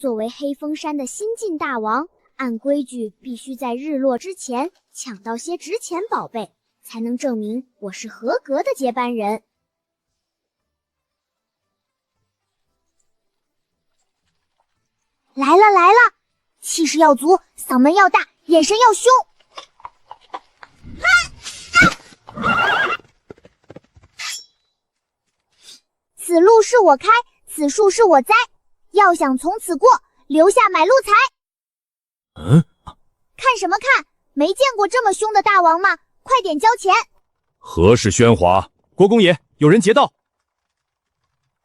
作为黑风山的新晋大王，按规矩必须在日落之前抢到些值钱宝贝，才能证明我是合格的接班人。来了来了，气势要足，嗓门要大，眼神要凶。此路是我开，此树是我栽，要想从此过，留下买路财。看什么看？没见过这么凶的大王吗？快点交钱！何事喧哗？国公爷，有人劫道！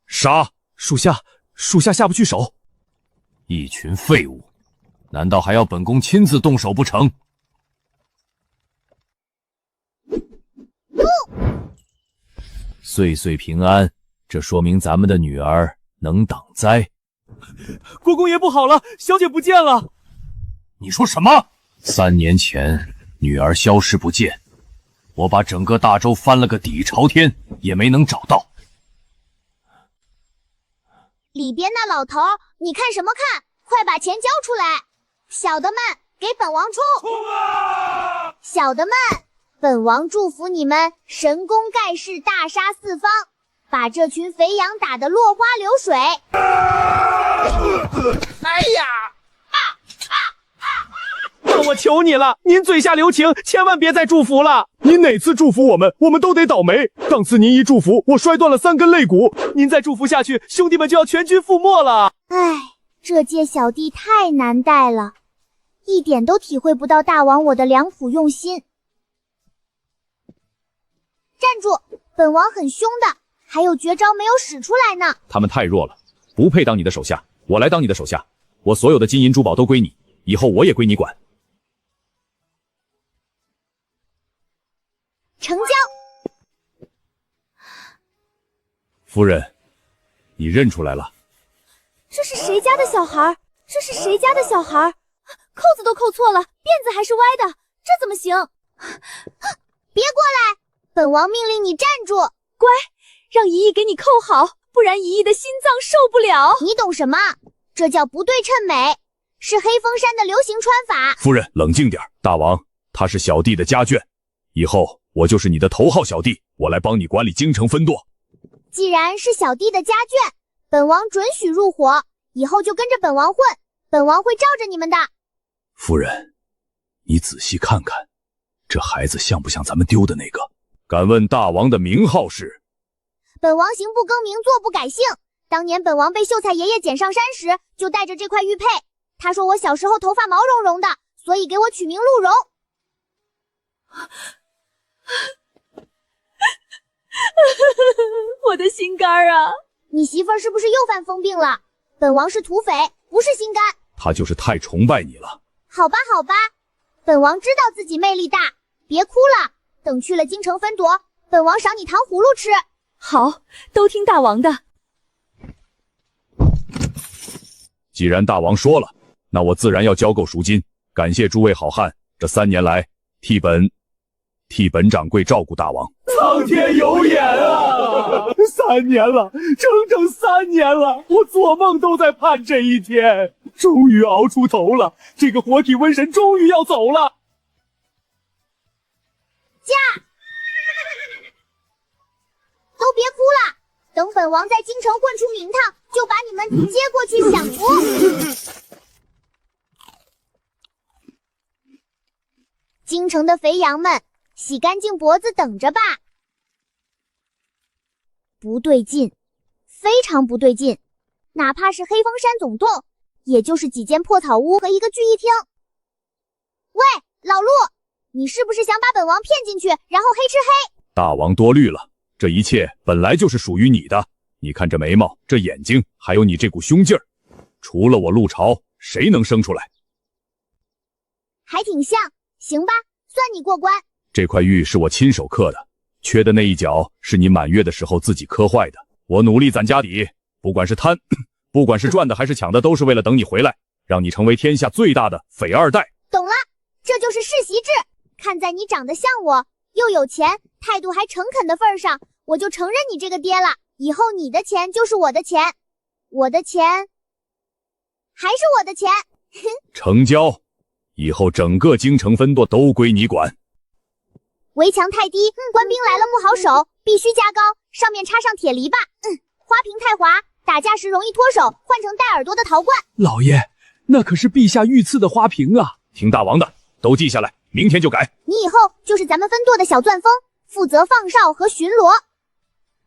杀！属下下不去手。一群废物，难道还要本宫亲自动手不成？岁岁平安，这说明咱们的女儿能挡灾。国公爷不好了，小姐不见了！你说什么？3年前女儿消失不见，我把整个大周翻了个底朝天，也没能找到。里边那老头，你看什么看？快把钱交出来！小的们，给本王冲！小的们，本王祝福你们神功盖世，大杀四方，把这群肥羊打得落花流水！哎呀！那我求你了，您嘴下留情，千万别再祝福了。您哪次祝福我们，我们都得倒霉。上次您一祝福，我摔断了3根肋骨。您再祝福下去，兄弟们就要全军覆没了。唉，这届小弟太难带了，一点都体会不到大王我的良苦用心。站住！本王很凶的，还有绝招没有使出来呢。他们太弱了，不配当你的手下。我来当你的手下，我所有的金银珠宝都归你，以后我也归你管。成交。夫人，你认出来了？这是谁家的小孩？这是谁家的小孩？扣子都扣错了，辫子还是歪的，这怎么行？别过来！本王命令你站住！乖，让姨姨给你扣好，不然姨姨的心脏受不了。你懂什么？这叫不对称美，是黑风山的流行穿法。夫人，冷静点，大王，他是小弟的家眷，以后我就是你的头号小弟，我来帮你管理京城分舵。既然是小弟的家眷，本王准许入伙，以后就跟着本王混，本王会罩着你们的。夫人，你仔细看看，这孩子像不像咱们丢的那个？敢问大王的名号是？本王行不更名，坐不改姓。当年本王被秀才爷爷捡上山时，就带着这块玉佩。他说我小时候头发毛茸茸的，所以给我取名鹿茸。我的心肝啊！你媳妇儿是不是又犯疯病了？本王是土匪，不是心肝。他就是太崇拜你了。好吧，好吧，本王知道自己魅力大，别哭了。等去了京城分夺，本王赏你糖葫芦吃。好，都听大王的。既然大王说了，那我自然要交够赎金。感谢诸位好汉这3年来替本掌柜照顾大王。苍天有眼啊！3年了，整3年了，我做梦都在盼这一天。终于熬出头了，这个活体瘟神终于要走了。驾！都别哭了，等本王在京城混出名堂，就把你们接过去享福。京城的肥羊们，洗干净脖子等着吧。不对劲，非常不对劲。哪怕是黑风山总洞，也就是几间破草屋和一个聚义厅。喂，老陆，你是不是想把本王骗进去，然后黑吃黑？大王多虑了，这一切本来就是属于你的。你看这眉毛，这眼睛，还有你这股凶劲儿，除了我陆朝，谁能生出来？还挺像，行吧，算你过关。这块玉是我亲手刻的，缺的那一角是你满月的时候自己刻坏的。我努力攒家底，不管是贪，不管是赚的还是抢的，都是为了等你回来，让你成为天下最大的匪二代。懂了，这就是世袭制。看在你长得像我，又有钱，态度还诚恳的份儿上，我就承认你这个爹了。以后你的钱就是我的钱，我的钱还是我的钱。成交，以后整个京城分舵都归你管。围墙太低，官兵来了不好守，必须加高，上面插上铁篱笆。花瓶太滑，打架时容易脱手，换成带耳朵的陶罐。老爷，那可是陛下御赐的花瓶啊！听大王的，都记下来，明天就改。你以后就是咱们分舵的小钻风，负责放哨和巡逻。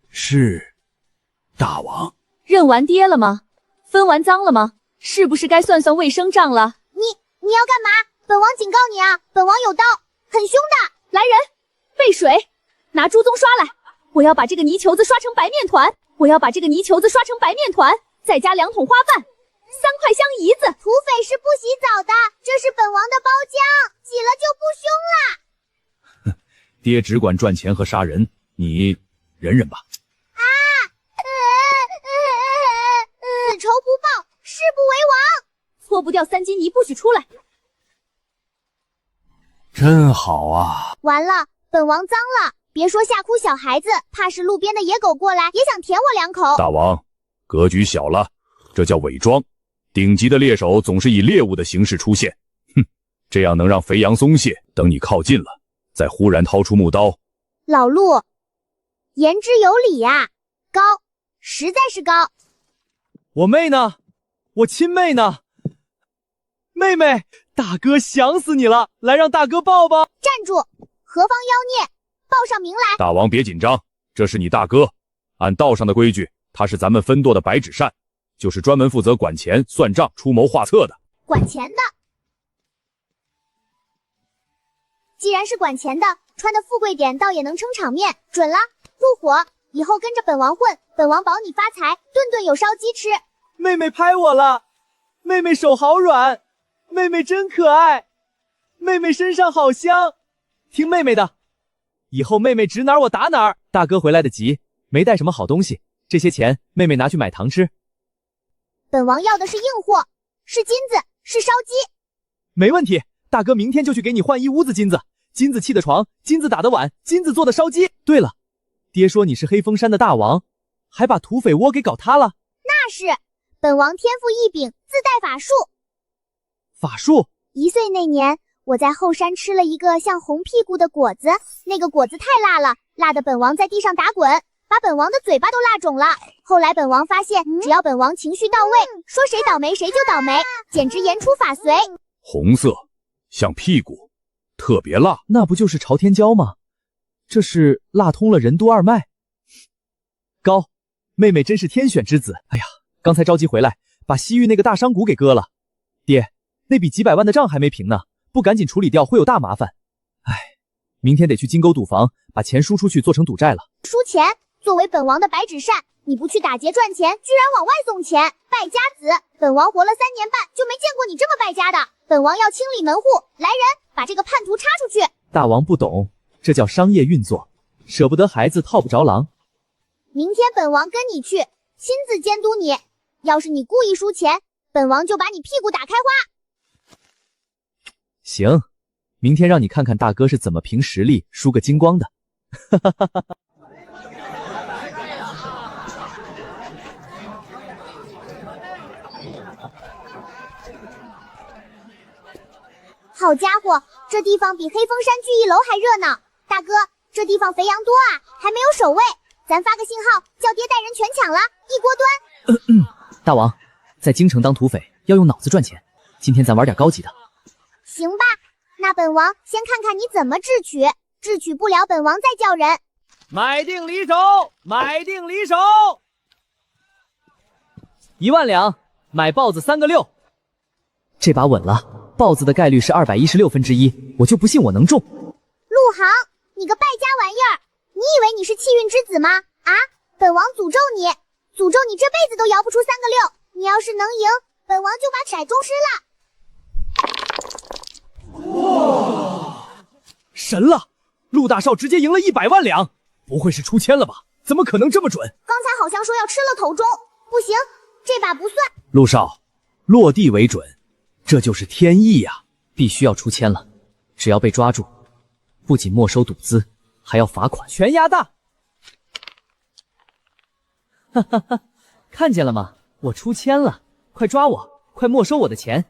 是，大王。认完爹了吗？分完赃了吗？是不是该算算卫生账了？你要干嘛？本王警告你啊，本王有刀，很凶的。来人，备水，拿猪鬃刷来。我要把这个泥球子刷成白面团，再加2桶花瓣，3块香胰子。土匪是不洗澡的，这是本王的包浆，洗了就不凶了。爹只管赚钱和杀人，你忍忍吧。此仇不报，誓不为王。搓不掉3斤泥不许出来。真好啊！完了，本王脏了，别说吓哭小孩子，怕是路边的野狗过来也想舔我2口。大王，格局小了，这叫伪装。顶级的猎手总是以猎物的形式出现，这样能让肥羊松懈，等你靠近了，再忽然掏出木刀。老陆，言之有理呀，高，实在是高。我妹呢？我亲妹呢？妹妹，大哥想死你了，来让大哥抱抱。站住！何方妖孽？报上名来。大王别紧张，这是你大哥，按道上的规矩，他是咱们分舵的白纸扇，就是专门负责管钱、算账、出谋划策的。管钱的。既然是管钱的，穿的富贵点倒也能撑场面。准了，入伙，以后跟着本王混，本王保你发财，顿顿有烧鸡吃。妹妹拍我了，妹妹手好软，妹妹真可爱，妹妹身上好香，听妹妹的，以后妹妹指哪儿我打哪儿。大哥回来的急，没带什么好东西，这些钱妹妹拿去买糖吃。本王要的是硬货，是金子，是烧鸡。没问题，大哥明天就去给你换一屋子金子，金子砌的床，金子打的碗，金子做的烧鸡。对了，爹说你是黑风山的大王，还把土匪窝给搞塌了。那是，本王天赋异禀，自带法术。法术？1岁那年，我在后山吃了一个像红屁股的果子，那个果子太辣了，辣得本王在地上打滚，把本王的嘴巴都辣肿了。后来本王发现，只要本王情绪到位，说谁倒霉谁就倒霉，简直言出法随。红色，像屁股，特别辣，那不就是朝天椒吗？这是辣通了任督二脉。高，妹妹真是天选之子。哎呀，刚才着急回来，把西域那个大商贾给割了。爹，那笔几百万的账还没平呢，不赶紧处理掉会有大麻烦。哎，明天得去金沟赌房，把钱输出去做成赌债了。输钱？作为本王的白纸扇，你不去打劫赚钱，居然往外送钱，败家子！本王活了3年半，就没见过你这么败家的。本王要清理门户，来人，把这个叛徒插出去。大王不懂，这叫商业运作，舍不得孩子套不着狼。明天本王跟你去，亲自监督你。要是你故意输钱，本王就把你屁股打开花。行，明天让你看看大哥是怎么凭实力输个精光的。好家伙，这地方比黑风山聚义楼还热闹。大哥，这地方肥羊多啊，还没有守卫，咱发个信号，叫爹带人全抢了，一锅端。大王，在京城当土匪要用脑子赚钱，今天咱玩点高级的。行吧，那本王先看看你怎么智取，智取不了本王再叫人。买定离手，买定离手！1万两，买豹子3个6。这把稳了，豹子的概率是216分之一，我就不信我能中。陆航，你个败家玩意儿，你以为你是气运之子吗？啊，本王诅咒你，诅咒你这辈子都摇不出3个6。你要是能赢，本王就把骰中失了。哇，神了！陆大少直接赢了100万两，不会是出千了吧？怎么可能这么准？刚才好像说要吃了头中，不行，这把不算。陆少，落地为准，这就是天意呀！必须要出千了，只要被抓住，不仅没收赌资，还要罚款，全压大。哈哈哈，看见了吗？我出千了，快抓我！快没收我的钱！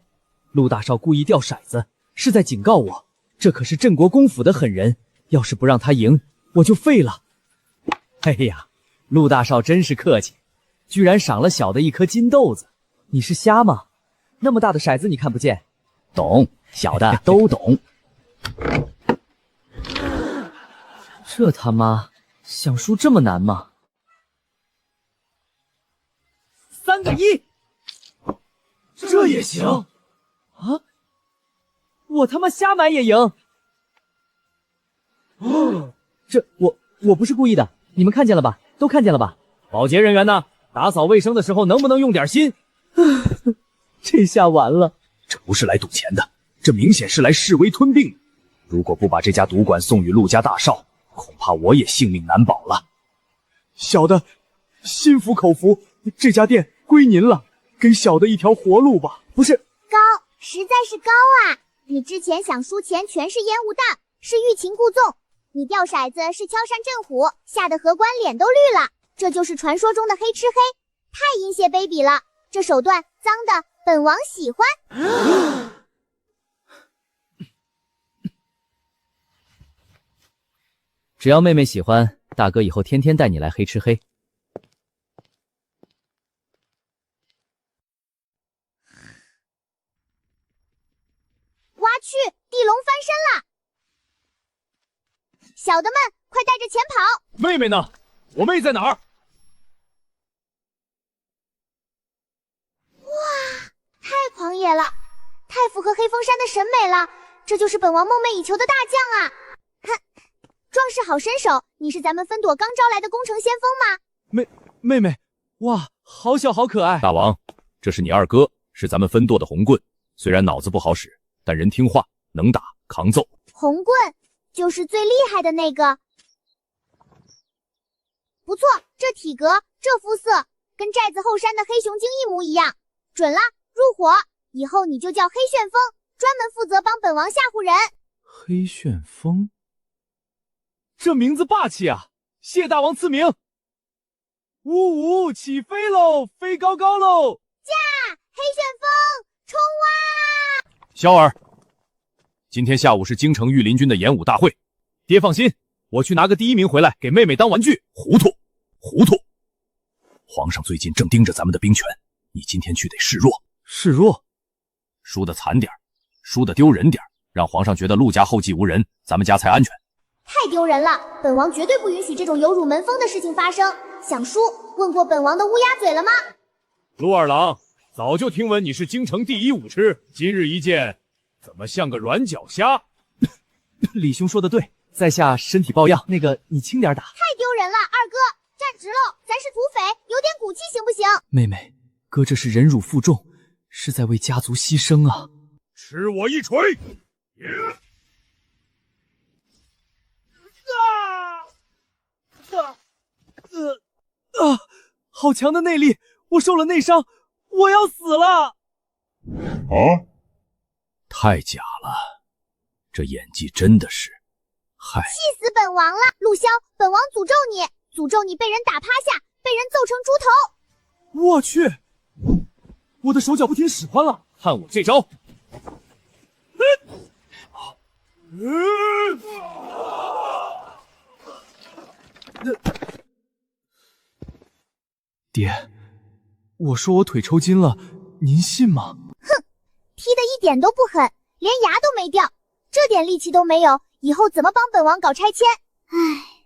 陆大少故意掉骰子，是在警告我，这可是镇国公府的狠人，要是不让他赢，我就废了。哎呀，陆大少真是客气，居然赏了小的一颗金豆子。你是瞎吗？那么大的骰子你看不见？懂，小的都懂。这他妈想输这么难吗？3个1，这也行啊！我他妈瞎买也赢！哦，我不是故意的，你们看见了吧？都看见了吧？保洁人员呢？打扫卫生的时候能不能用点心？这下完了，这不是来赌钱的，这明显是来示威吞并的。如果不把这家赌馆送与陆家大少，恐怕我也性命难保了。小的心服口服，这家店归您了，给小的一条活路吧。不是高，实在是高啊！你之前想输钱全是烟雾弹，是欲擒故纵；你掉骰子是敲山震虎，吓得荷官脸都绿了。这就是传说中的黑吃黑，太阴险卑鄙了。这手段脏的，本王喜欢。只要妹妹喜欢，大哥以后天天带你来黑吃黑。哇去，地龙翻身了！小的们，快带着钱跑！妹妹呢？我妹在哪儿？哇，太狂野了，太符合黑风山的审美了，这就是本王梦寐以求的大将啊！哼，壮士好身手，你是咱们分舵刚招来的攻城先锋吗？妹妹，哇，好小好可爱！大王，这是你二哥，是咱们分舵的红棍，虽然脑子不好使，但人听话，能打扛揍。红棍就是最厉害的那个。不错，这体格，这肤色，跟寨子后山的黑熊精一模一样。准了，入伙，以后你就叫黑旋风，专门负责帮本王吓唬人。黑旋风，这名字霸气啊！谢大王赐名。呜呜，起飞喽，飞高高喽！驾，黑旋风，冲啊！萧儿，今天下午是京城御林军的演武大会，爹放心，我去拿个第1名回来给妹妹当玩具。糊涂，糊涂！皇上最近正盯着咱们的兵权，你今天去得示弱。示弱？输得惨点，输得丢人点，让皇上觉得陆家后继无人，咱们家才安全。太丢人了，本王绝对不允许这种有辱门风的事情发生。想输，问过本王的乌鸦嘴了吗？陆二郎，早就听闻你是京城第1武痴，今日一见，怎么像个软脚虾？李兄说的对，在下身体抱恙，那个你轻点打。太丢人了，二哥，站直喽！咱是土匪，有点骨气行不行？妹妹，哥这是忍辱负重，是在为家族牺牲啊！吃我一锤！好强的内力，我受了内伤，我要死了！太假了，这演技真的是，嗨！气死本王了！陆骁，本王诅咒你，诅咒你被人打趴下，被人揍成猪头！我去，我的手脚不听使唤了，看我这招！爹，我说我腿抽筋了，您信吗？哼，踢得一点都不狠，连牙都没掉，这点力气都没有，以后怎么帮本王搞拆迁？唉，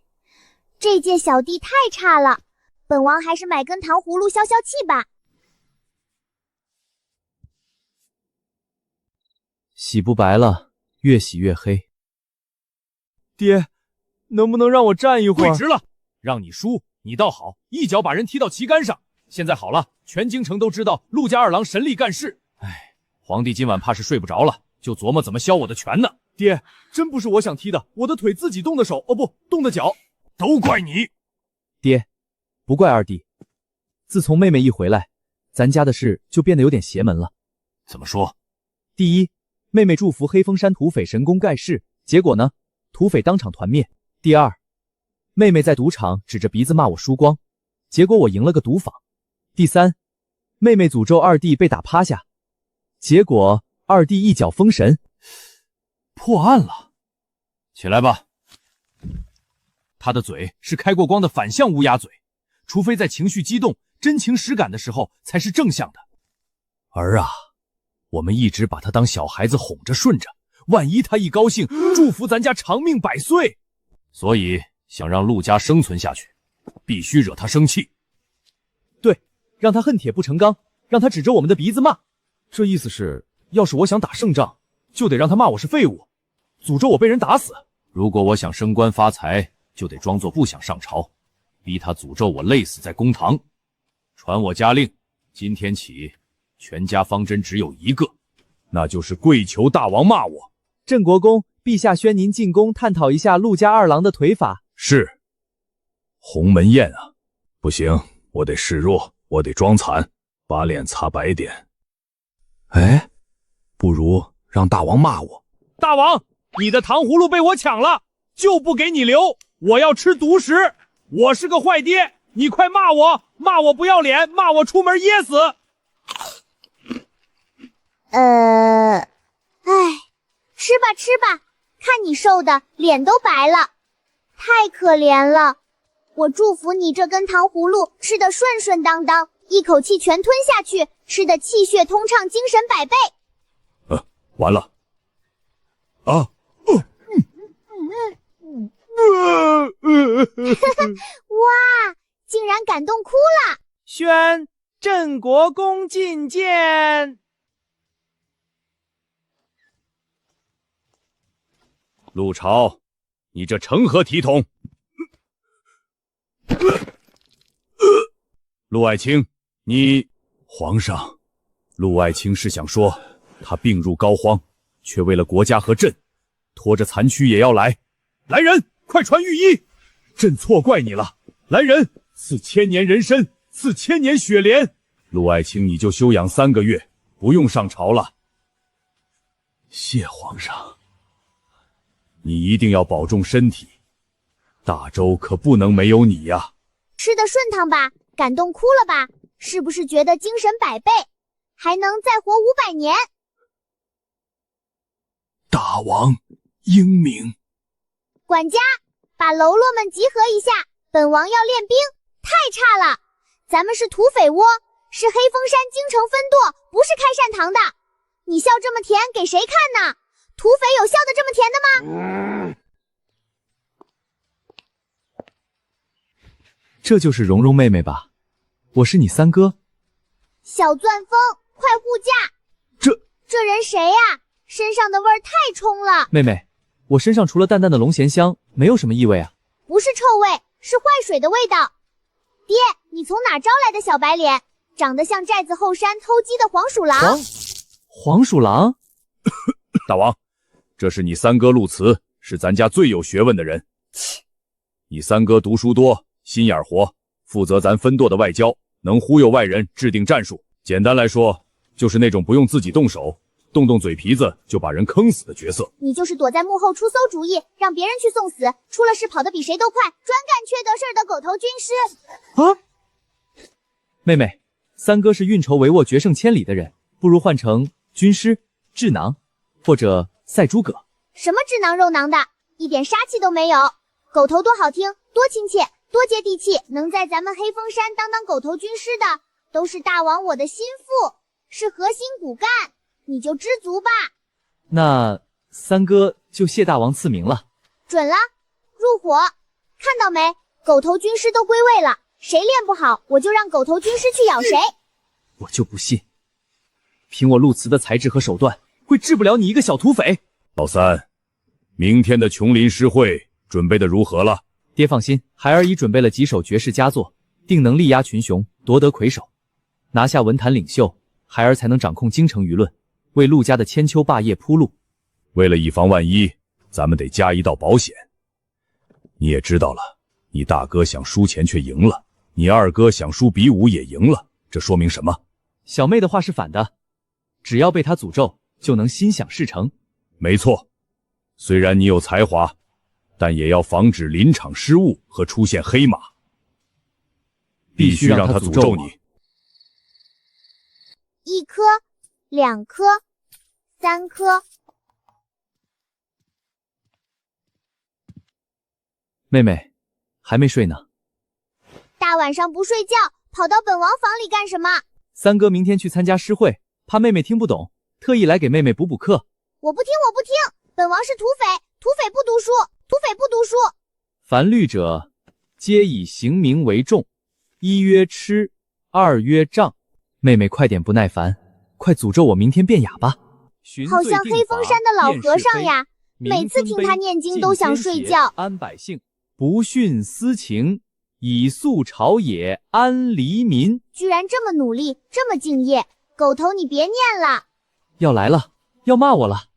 这届小弟太差了，本王还是买根糖葫芦消消气吧。洗不白了，越洗越黑。爹，能不能让我站一会儿？对直了，让你输，你倒好，一脚把人踢到旗杆上。现在好了，全京城都知道陆家二郎神力干事。哎，皇帝今晚怕是睡不着了，就琢磨怎么削我的拳呢。爹，真不是我想踢的，我的腿自己动的手，哦不，动的脚。都怪你！爹，不怪二弟。自从妹妹一回来，咱家的事就变得有点邪门了。怎么说？第一，妹妹祝福黑风山土匪神功盖世，结果呢，土匪当场团灭。第二，妹妹在赌场指着鼻子骂我输光，结果我赢了个赌坊。第三，妹妹诅咒二弟被打趴下，结果二弟一脚封神，破案了。起来吧。他的嘴是开过光的反向乌鸦嘴，除非在情绪激动、真情实感的时候才是正向的。儿啊，我们一直把他当小孩子哄着顺着，万一他一高兴，祝福咱家长命百岁。所以想让陆家生存下去，必须惹他生气。对，让他恨铁不成钢，让他指着我们的鼻子骂。这意思是，要是我想打胜仗，就得让他骂我是废物，诅咒我被人打死。如果我想升官发财，就得装作不想上朝，逼他诅咒我累死在公堂。传我家令，今天起，全家方针只有一个，那就是跪求大王骂我。镇国公，陛下宣您进宫探讨一下陆家二郎的腿法。是。鸿门宴啊，不行，我得示弱，我得装惨，把脸擦白点。哎，不如让大王骂我。大王，你的糖葫芦被我抢了，就不给你留，我要吃独食。我是个坏爹，你快骂我，骂我不要脸，骂我出门噎死。吃吧吃吧，看你瘦的脸都白了，太可怜了。我祝福你这根糖葫芦吃得顺顺当当，一口气全吞下去，吃得气血通畅，精神百倍。完了。啊！哇，竟然感动哭了！宣镇国公觐见。陆朝，你这成何体统？陆爱卿，你……皇上，陆爱卿是想说，他病入膏肓，却为了国家和朕，拖着残躯也要来。来人，快传御医！朕错怪你了。来人，赐千年人参，赐千年雪莲。陆爱卿，你就休养3个月，不用上朝了。谢皇上。你一定要保重身体，大周可不能没有你呀。吃得顺畅吧？感动哭了吧？是不是觉得精神百倍，还能再活500年？大王英明。管家，把喽啰们集合一下，本王要练兵。太差了，咱们是土匪窝，是黑风山京城分舵，不是开善堂的。你笑这么甜给谁看呢？土匪有笑得这么甜的吗？这就是蓉蓉妹妹吧？我是你三哥。小钻风，快护驾！这人谁呀？身上的味儿太冲了。妹妹，我身上除了淡淡的龙涎香，没有什么异味啊。不是臭味，是坏水的味道。爹，你从哪招来的小白脸？长得像寨子后山偷鸡的黄鼠狼。黄鼠狼？大王，这是你三哥陆慈，是咱家最有学问的人。你三哥读书多，心眼活，负责咱分舵的外交，能忽悠外人，制定战术。简单来说，就是那种不用自己动手，动动嘴皮子就把人坑死的角色。你就是躲在幕后出馊主意，让别人去送死，出了事跑得比谁都快，专干缺德事儿的狗头军师。啊！妹妹，三哥是运筹帷幄、决胜千里的人，不如换成军师、智囊，或者赛诸葛。什么智囊肉囊的，一点杀气都没有。狗头多好听，多亲切，多接地气，能在咱们黑风山当狗头军师的，都是大王我的心腹，是核心骨干，你就知足吧。那三哥就谢大王赐名了。准了，入伙。看到没，狗头军师都归位了，谁练不好，我就让狗头军师去咬谁。我就不信，凭我陆慈的才智和手段，会治不了你一个小土匪。老三，明天的琼林诗会准备的如何了？爹放心，孩儿已准备了几首绝世佳作，定能力压群雄，夺得魁首，拿下文坛领袖，孩儿才能掌控京城舆论，为陆家的千秋霸业铺路。为了以防万一，咱们得加一道保险。你也知道了，你大哥想输钱却赢了，你二哥想输比武也赢了，这说明什么？小妹的话是反的，只要被他诅咒，就能心想事成。没错，虽然你有才华，但也要防止临场失误和出现黑马。必须让他诅咒你。1颗、2颗、3颗。妹妹，还没睡呢。大晚上不睡觉，跑到本王房里干什么？三哥明天去参加诗会，怕妹妹听不懂，特意来给妹妹补课。我不听，本王是土匪，土匪不读书，土匪不读书。凡律者，皆以刑名为重，一曰吃，二曰杖。妹妹快点不耐烦，快诅咒我明天变哑巴。好像黑风山的老和尚呀，每次听他念经都想睡觉。安百姓，不徇私情，以肃朝野，安黎民。居然这么努力，这么敬业，狗头你别念了。要来了，要骂我了。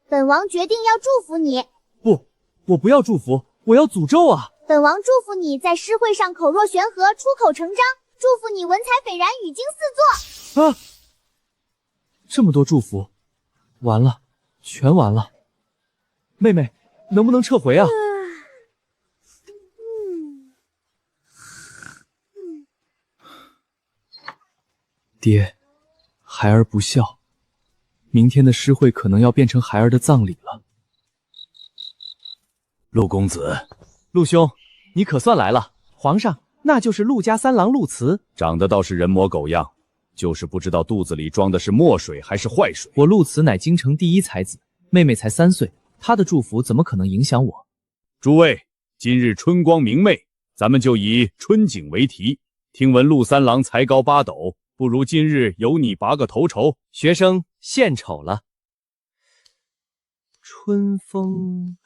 本王决定要祝福你。不，我不要祝福，我要诅咒啊！本王祝福你在诗会上口若悬河，出口成章。祝福你文采斐然，语惊四座。啊！这么多祝福，完了，全完了。妹妹，能不能撤回啊？爹，孩儿不孝，明天的诗会可能要变成孩儿的葬礼了。陆公子，陆兄，你可算来了。皇上，那就是陆家三郎陆慈，长得倒是人模狗样，就是不知道肚子里装的是墨水还是坏水。我陆慈乃京城第一才子，妹妹才3岁，她的祝福怎么可能影响我？诸位，今日春光明媚，咱们就以春景为题。听闻陆三郎才高8斗，不如今日由你拔个头筹。学生献丑了。春风，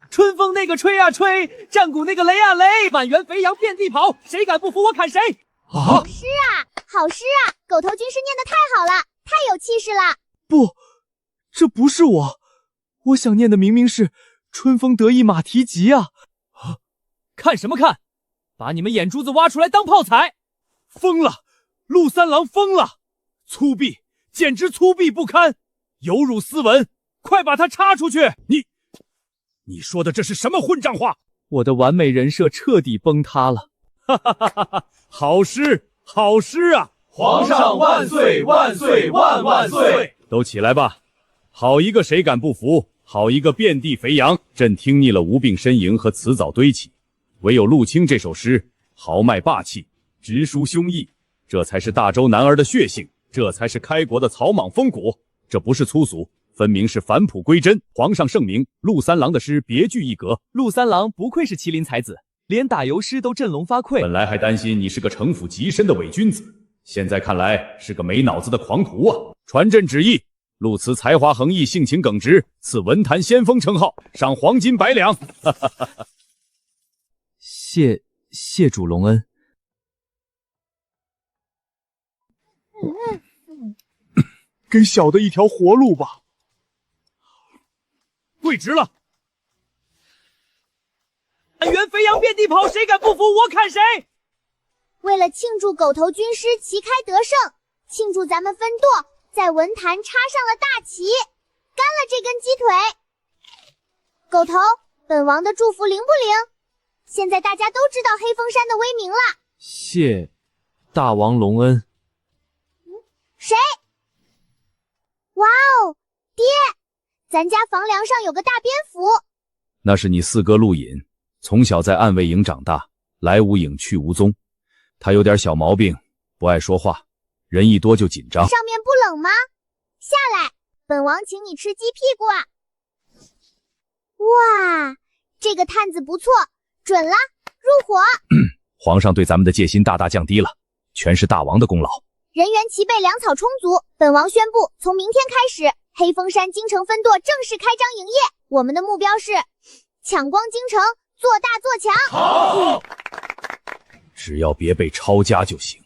春风那个吹啊吹，战鼓那个擂啊擂，满园肥羊遍地跑，谁敢不服我砍谁！好诗啊，好诗啊！狗头军师念得太好了，太有气势了。不，这不是我想念的明明是春风得意马蹄疾啊！看什么看？把你们眼珠子挖出来当炮踩！疯了！陆三郎疯了！粗鄙，简直粗鄙不堪，有辱斯文！快把他插出去！你说的这是什么混账话？我的完美人设彻底崩塌了！哈哈哈哈！好诗，好诗啊！皇上万岁万岁万万岁！都起来吧！好一个谁敢不服，好一个遍地肥羊！朕听腻了无病呻吟和辞藻堆起，唯有陆清这首诗豪迈霸气，直抒胸臆，这才是大周男儿的血性，这才是开国的草莽风骨，这不是粗俗，分明是返璞归真。皇上圣明，陆三郎的诗别具一格。陆三郎不愧是麒麟才子，连打油诗都振聋发聩。本来还担心你是个城府极深的伪君子，现在看来是个没脑子的狂徒啊！传朕旨意，陆慈才华横溢，性情耿直，赐文坛先锋称号，赏黄金100两。谢主隆恩。给小的一条活路吧。跪直了！满园肥羊遍地跑，谁敢不服我砍谁！为了庆祝狗头军师旗开得胜，庆祝咱们分舵，在文坛插上了大旗，干了这根鸡腿。狗头，本王的祝福灵不灵？现在大家都知道黑风山的威名了。谢大王隆恩。谁？哇哦，爹，咱家房梁上有个大蝙蝠。那是你四哥陆隐，从小在暗卫营长大，来无影去无踪。他有点小毛病，不爱说话，人一多就紧张。上面不冷吗？下来，本王请你吃鸡屁股啊！哇，这个探子不错，准了，入伙。皇上对咱们的戒心大大降低了，全是大王的功劳。人员齐备，粮草充足。本王宣布，从明天开始，黑风山京城分舵正式开张营业。我们的目标是抢光京城，做大做强。好，只要别被抄家就行，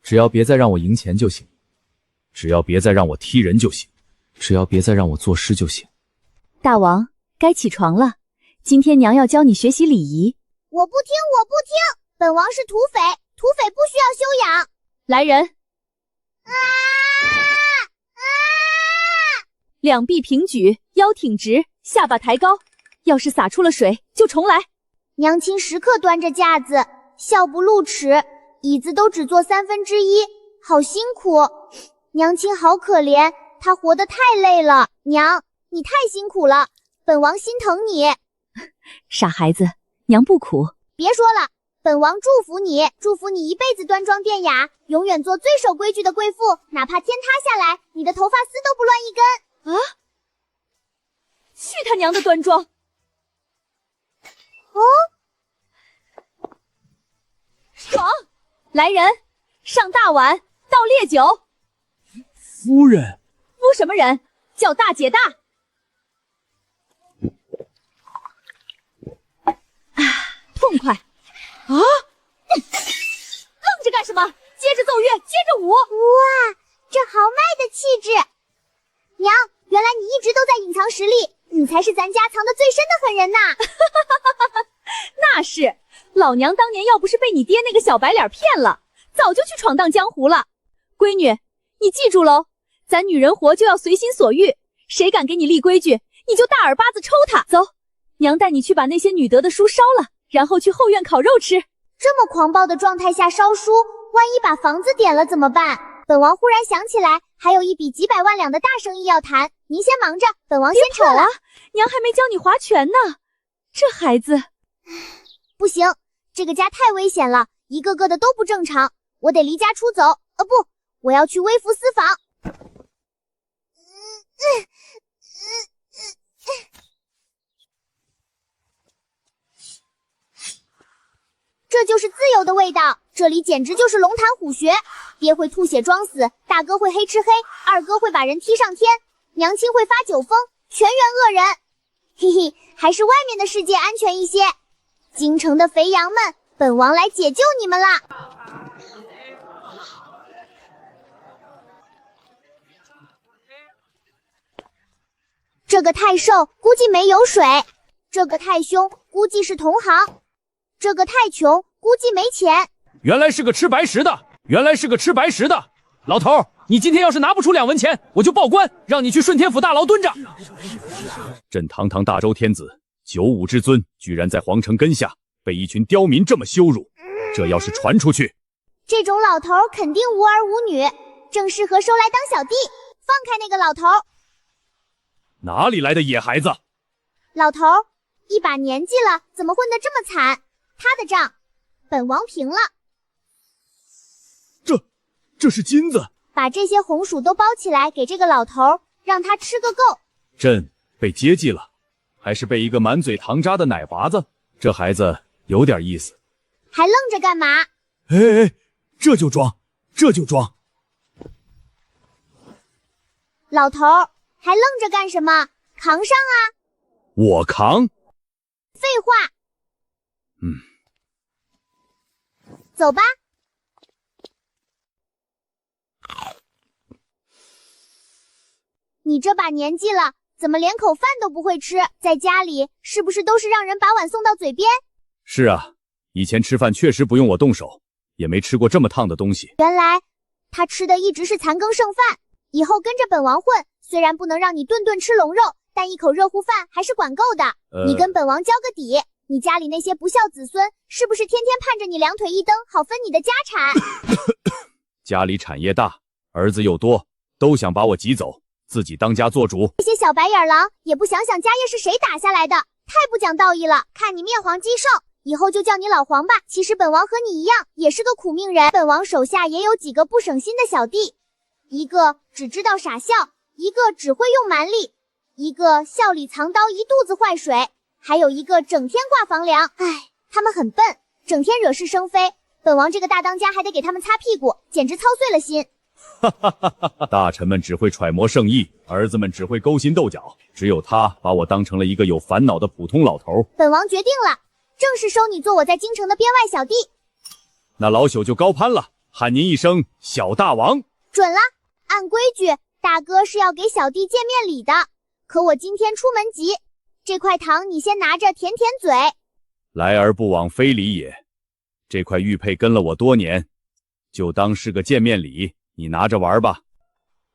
只要别再让我赢钱就行，只要别再让我踢人就行，只要别再让我作诗就行。大王，该起床了。今天娘要教你学习礼仪。我不听，我不听！本王是土匪，土匪不需要修养。来人！两臂平举，腰挺直，下巴抬高。要是洒出了水，就重来。娘亲时刻端着架子，笑不露齿，椅子都只坐1/3，好辛苦。娘亲好可怜，她活得太累了。娘，你太辛苦了，本王心疼你。傻孩子，娘不苦。别说了，本王祝福你，祝福你一辈子端庄典雅，永远做最守规矩的贵妇，哪怕天塌下来，你的头发丝都不乱一根。啊！去他娘的端庄！哦，爽！来人，上大碗，倒烈酒。夫人，夫什么人？叫大姐大。痛快！啊！愣着干什么？接着奏乐，接着舞。哇，这豪迈的气质！娘，原来你一直都在隐藏实力，你才是咱家藏得最深的狠人呐！那是，老娘当年要不是被你爹那个小白脸骗了，早就去闯荡江湖了。闺女，你记住喽，咱女人活就要随心所欲，谁敢给你立规矩，你就大耳巴子抽他。走，娘带你去把那些女德的书烧了，然后去后院烤肉吃。这么狂暴的状态下烧书，万一把房子点了怎么办？本王忽然想起来，还有一笔几百万两的大生意要谈，您先忙着，本王先撤了。啊，娘还没教你划拳呢。这孩子，不行，这个家太危险了，一个个的都不正常，我得离家出走。不，我要去微服私访。这就是自由的味道，这里简直就是龙潭虎穴。爹会吐血装死，大哥会黑吃黑，二哥会把人踢上天，娘亲会发酒疯，全员恶人。嘿嘿，还是外面的世界安全一些。京城的肥羊们，本王来解救你们啦！这个太瘦，估计没油水；这个太凶，估计是同行；这个太穷，估计没钱。原来是个吃白食的，原来是个吃白食的。老头，你今天要是拿不出2文钱，我就报官，让你去顺天府大牢蹲着。朕堂堂大周天子，九五之尊，居然在皇城根下被一群刁民这么羞辱，这要是传出去，这种老头肯定无儿无女，正适合收来当小弟。放开那个老头！哪里来的野孩子？老头，一把年纪了，怎么混得这么惨？他的账，本王平了。这是金子。把这些红薯都包起来，给这个老头，让他吃个够。朕被接济了，还是被一个满嘴糖渣的奶娃子？这孩子有点意思。还愣着干嘛？哎，这就装，这就装。老头，还愣着干什么？扛上啊！我扛。废话。走吧。你这把年纪了，怎么连口饭都不会吃？在家里是不是都是让人把碗送到嘴边？是啊，以前吃饭确实不用我动手，也没吃过这么烫的东西。原来他吃的一直是残羹剩饭。以后跟着本王混，虽然不能让你顿顿吃龙肉，但一口热乎饭还是管够的。你跟本王交个底，你家里那些不孝子孙是不是天天盼着你两腿一蹬，好分你的家产？家里产业大，儿子又多，都想把我挤走，自己当家做主。这些小白眼狼也不想想家业是谁打下来的，太不讲道义了。看你面黄肌瘦，以后就叫你老黄吧。其实本王和你一样，也是个苦命人。本王手下也有几个不省心的小弟，一个只知道傻笑，一个只会用蛮力，一个笑里藏刀，一肚子坏水，还有一个整天挂房梁。唉，他们很笨，整天惹是生非，本王这个大当家还得给他们擦屁股，简直操碎了心。大臣们只会揣摩圣意，儿子们只会勾心斗角，只有他把我当成了一个有烦恼的普通老头。本王决定了，正式收你做我在京城的编外小弟。那老朽就高攀了，喊您一声小大王。准了，按规矩，大哥是要给小弟见面礼的。可我今天出门急，这块糖你先拿着舔舔嘴。来而不往非礼也，这块玉佩跟了我多年，就当是个见面礼，你拿着玩吧。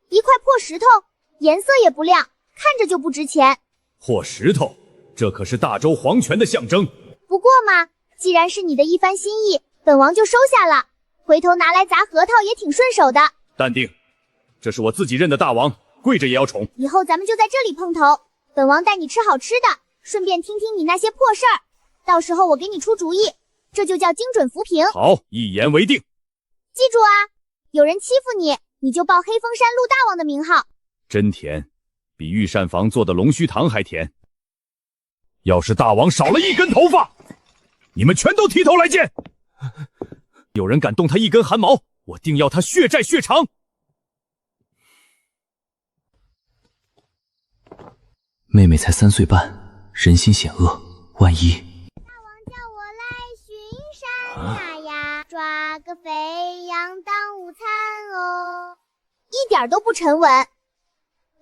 一块破石头，颜色也不亮，看着就不值钱。破石头，这可是大周皇权的象征。不过嘛，既然是你的一番心意，本王就收下了，回头拿来砸核桃也挺顺手的。淡定，这是我自己认的大王，跪着也要宠。以后咱们就在这里碰头，本王带你吃好吃的，顺便听听你那些破事儿。到时候我给你出主意，这就叫精准扶贫。好，一言为定。记住啊，有人欺负你，你就报黑风山陆大王的名号。真甜，比御膳房做的龙须糖还甜。要是大王少了一根头发，你们全都提头来见。有人敢动他一根汗毛，我定要他血债血偿。妹妹才3岁半，人心险恶，万一……大王叫我来巡山呀，抓个肥羊当午餐哦。一点都不沉稳。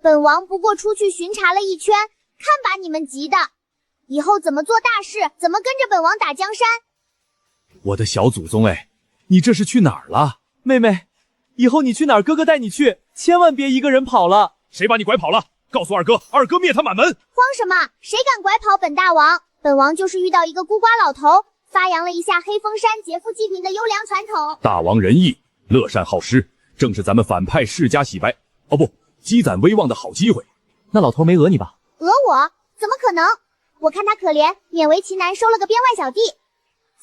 本王不过出去巡查了一圈，看把你们急的。以后怎么做大事，怎么跟着本王打江山。我的小祖宗哎，你这是去哪儿了？妹妹，以后你去哪儿，哥哥带你去，千万别一个人跑了。谁把你拐跑了？告诉二哥，二哥灭他满门！慌什么？谁敢拐跑本大王？本王就是遇到一个孤寡老头，发扬了一下黑风山劫富济贫的优良传统。大王仁义，乐善好施，正是咱们反派世家洗白，哦不，积攒威望的好机会。那老头没讹你吧？讹我？怎么可能？我看他可怜，勉为其难收了个编外小弟。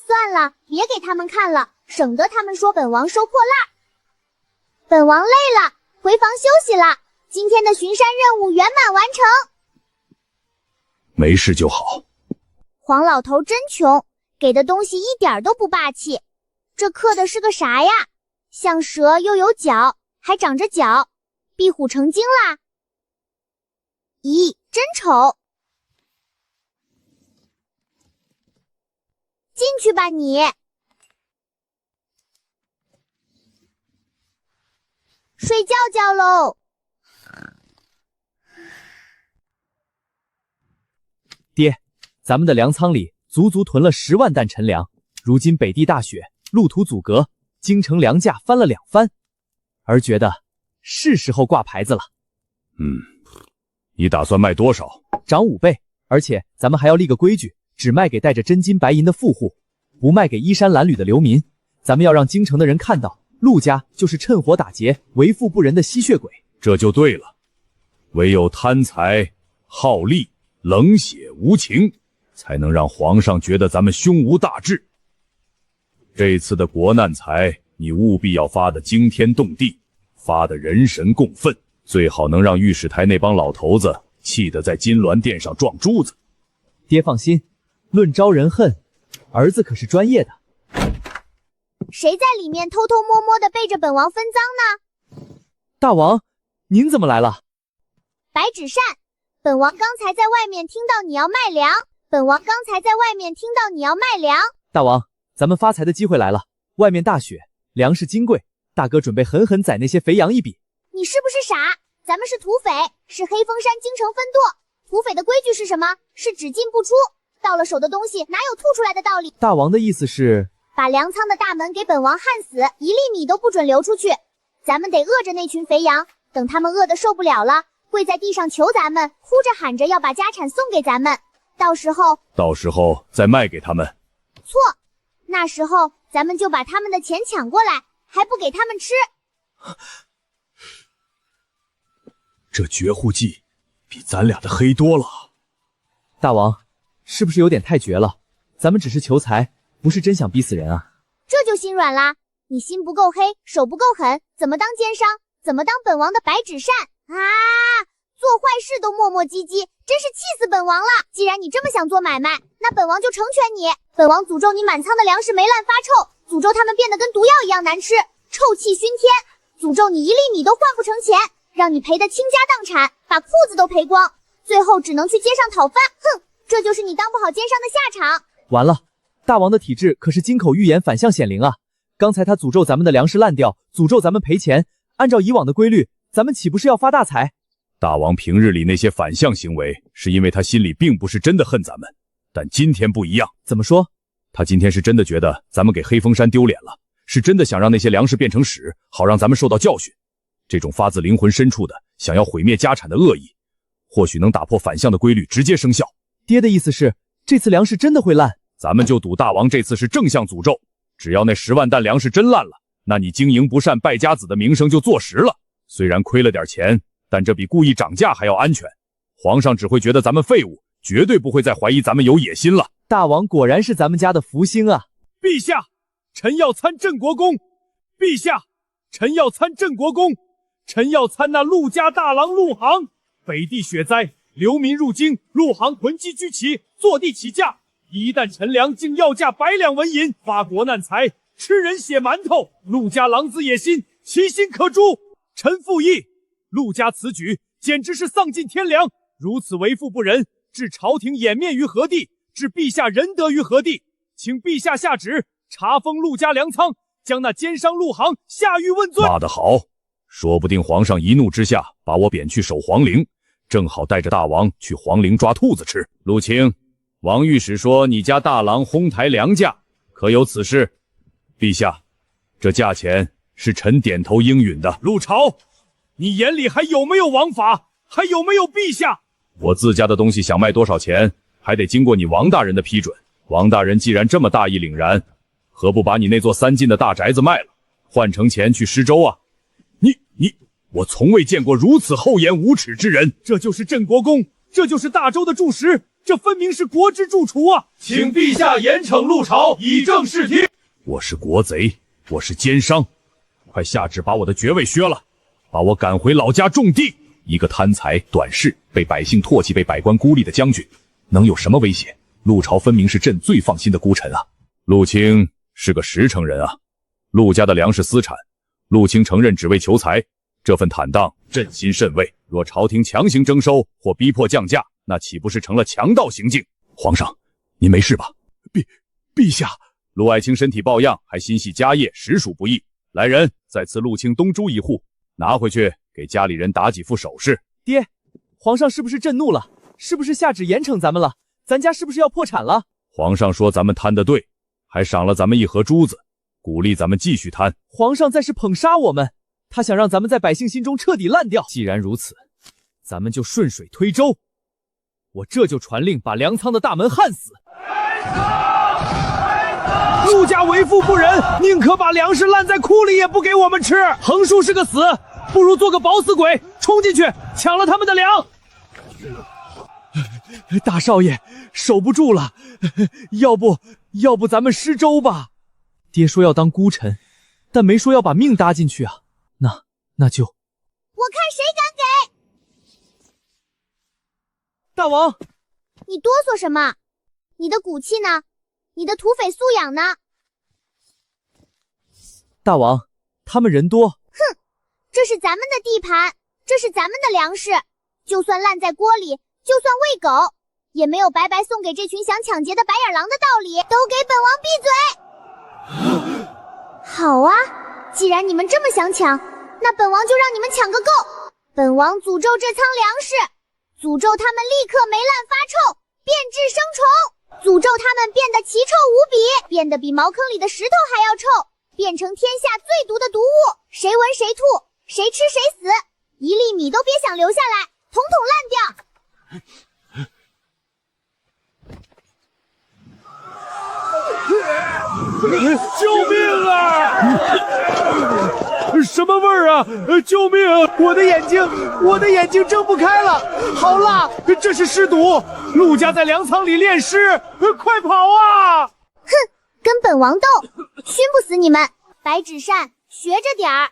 算了，别给他们看了，省得他们说本王收破烂。本王累了，回房休息了。今天的巡山任务圆满完成。没事就好。黄老头真穷，给的东西一点都不霸气。这刻的是个啥呀？像蛇又有角，还长着角，壁虎成精啦！咦，真丑。进去吧你。睡觉觉喽。爹，咱们的粮仓里足足囤了10万担陈粮，如今北地大雪，路途阻隔，京城粮价翻了2番，儿觉得是时候挂牌子了。你打算卖多少？涨5倍，而且咱们还要立个规矩，只卖给带着真金白银的富户，不卖给衣衫褴褛的流民。咱们要让京城的人看到，陆家就是趁火打劫、为富不仁的吸血鬼。这就对了，唯有贪财、好利、冷血无情，才能让皇上觉得咱们胸无大志。这次的国难财，你务必要发得惊天动地，发得人神共愤，最好能让御史台那帮老头子气得在金銮殿上撞珠子。爹放心，论招人恨，儿子可是专业的。谁在里面偷偷摸摸的背着本王分赃呢？大王，您怎么来了？白纸扇，本王刚才在外面听到你要卖粮。大王，咱们发财的机会来了。外面大雪，粮食金贵，大哥准备狠狠宰那些肥羊一笔。你是不是傻？咱们是土匪，是黑风山京城分舵。土匪的规矩是什么？是只进不出。到了手的东西哪有吐出来的道理？大王的意思是，把粮仓的大门给本王焊死，1粒米都不准流出去。咱们得饿着那群肥羊，等他们饿得受不了了，跪在地上求咱们，哭着喊着要把家产送给咱们。到时候再卖给他们。错，那时候咱们就把他们的钱抢过来，还不给他们吃。这绝户计比咱俩的黑多了。大王，是不是有点太绝了？咱们只是求财，不是真想逼死人啊。这就心软啦？你心不够黑，手不够狠，怎么当奸商？怎么当本王的白纸扇啊？做坏事都磨磨唧唧，真是气死本王了！既然你这么想做买卖，那本王就成全你。本王诅咒你满仓的粮食霉烂发臭，诅咒他们变得跟毒药一样难吃，臭气熏天，诅咒你1粒米都换不成钱，让你赔得倾家荡产，把裤子都赔光，最后只能去街上讨饭。哼，这就是你当不好奸商的下场。完了，大王的体质可是金口玉言，反向显灵啊！刚才他诅咒咱们的粮食烂掉，诅咒咱们赔钱，按照以往的规律，咱们岂不是要发大财？大王平日里那些反向行为，是因为他心里并不是真的恨咱们，但今天不一样。怎么说？他今天是真的觉得咱们给黑风山丢脸了，是真的想让那些粮食变成屎，好让咱们受到教训。这种发自灵魂深处的想要毁灭家产的恶意，或许能打破反向的规律，直接生效。爹的意思是，这次粮食真的会烂？咱们就赌大王这次是正向诅咒，只要那10万担粮食真烂了，那你经营不善败家子的名声就坐实了。虽然亏了点钱，但这比故意涨价还要安全。皇上只会觉得咱们废物，绝对不会再怀疑咱们有野心了。大王果然是咱们家的福星啊！陛下，臣要参镇国公。陛下，臣要参镇国公。臣要参那陆家大郎陆航。北地雪灾，流民入京，陆航囤积居奇，坐地起价。一担陈粮竟要价100两纹银，发国难财，吃人血馒头。陆家狼子野心，其心可诛。臣附议，陆家此举简直是丧尽天良，如此为富不仁，置朝廷颜面于何地？置陛下仁德于何地？请陛下下旨，查封陆家粮仓，将那奸商陆航下狱问罪。骂得好，说不定皇上一怒之下把我贬去守皇陵，正好带着大王去皇陵抓兔子吃。陆青，王御史说你家大郎哄抬粮价，可有此事？陛下，这价钱是臣点头应允的。陆朝，你眼里还有没有王法？还有没有陛下？我自家的东西想卖多少钱，还得经过你王大人的批准。王大人既然这么大义凛然，何不把你那座3进的大宅子卖了，换成钱去施粥啊？我从未见过如此厚颜无耻之人。这就是镇国公，这就是大周的柱石，这分明是国之蛀虫啊！请陛下严惩陆朝，以正视听。我是国贼，我是奸商，快下旨把我的爵位削了，把我赶回老家种地。一个贪财短视、被百姓唾弃、被百官孤立的将军，能有什么威胁？陆朝分明是朕最放心的孤臣啊！陆青是个实诚人啊，陆家的粮食私产，陆青承认只为求财，这份坦荡朕心甚慰。若朝廷强行征收或逼迫降价，那岂不是成了强盗行径？皇上，您没事吧？陛下，陆爱卿身体抱恙，还心系家业，实属不易。来人，再赐陆青东珠1户，拿回去给家里人打几副首饰。爹，皇上是不是震怒了？是不是下旨严惩咱们了？咱家是不是要破产了？皇上说咱们贪得对，还赏了咱们1盒珠子，鼓励咱们继续贪。皇上在是捧杀我们，他想让咱们在百姓心中彻底烂掉。既然如此，咱们就顺水推舟，我这就传令把粮仓的大门焊死。陆家为富不仁，宁可把粮食烂在库里也不给我们吃。横竖是个死，不如做个饱死鬼，冲进去抢了他们的粮。大少爷，守不住了，要不咱们施粥吧？爹说要当孤臣，但没说要把命搭进去啊。那就，我看谁敢给！大王，你哆嗦什么？你的骨气呢？你的土匪素养呢？大王，他们人多。哼，这是咱们的地盘，这是咱们的粮食，就算烂在锅里，就算喂狗，也没有白白送给这群想抢劫的白眼狼的道理。都给本王闭嘴！好啊，既然你们这么想抢，那本王就让你们抢个够！本王诅咒这仓粮食，诅咒他们立刻霉烂发臭，变质生虫，诅咒他们变得奇臭无比，变得比茅坑里的石头还要臭，变成天下最毒的毒物，谁闻谁吐，谁吃谁死，一粒米都别想留下来，统统烂掉！救命啊！什么味儿啊！救命！我的眼睛睁不开了，好辣！这是尸毒！陆家在粮仓里炼尸，快跑啊！哼，跟本王斗，熏不死你们！白纸扇，学着点儿，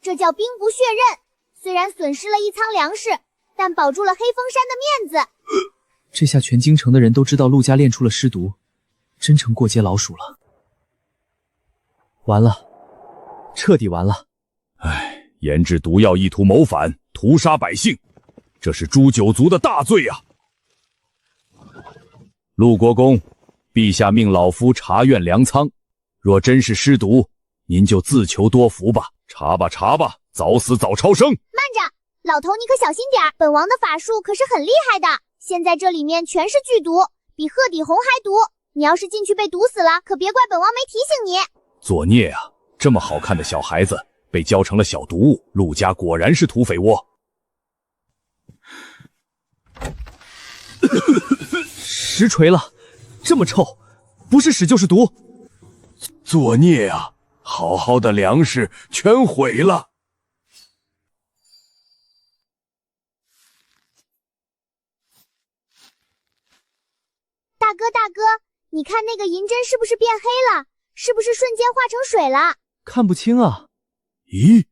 这叫兵不血刃。虽然损失了一仓粮食，但保住了黑风山的面子。这下全京城的人都知道陆家炼出了尸毒，真成过街老鼠了。完了，彻底完了。唉，研制毒药意图谋反，屠杀百姓，这是诛九族的大罪啊！陆国公，陛下命老夫查验粮仓，若真是尸毒，您就自求多福吧。查吧查吧，早死早超生。慢着，老头你可小心点儿，本王的法术可是很厉害的，现在这里面全是剧毒，比鹤底红还毒。你要是进去被毒死了，可别怪本王没提醒你。作孽啊！这么好看的小孩子被教成了小毒物，陆家果然是土匪窝。实锤了，这么臭，不是屎就是毒。作孽啊！好好的粮食全毁了。你看那个银针是不是变黑了？是不是瞬间化成水了？看不清啊。咦，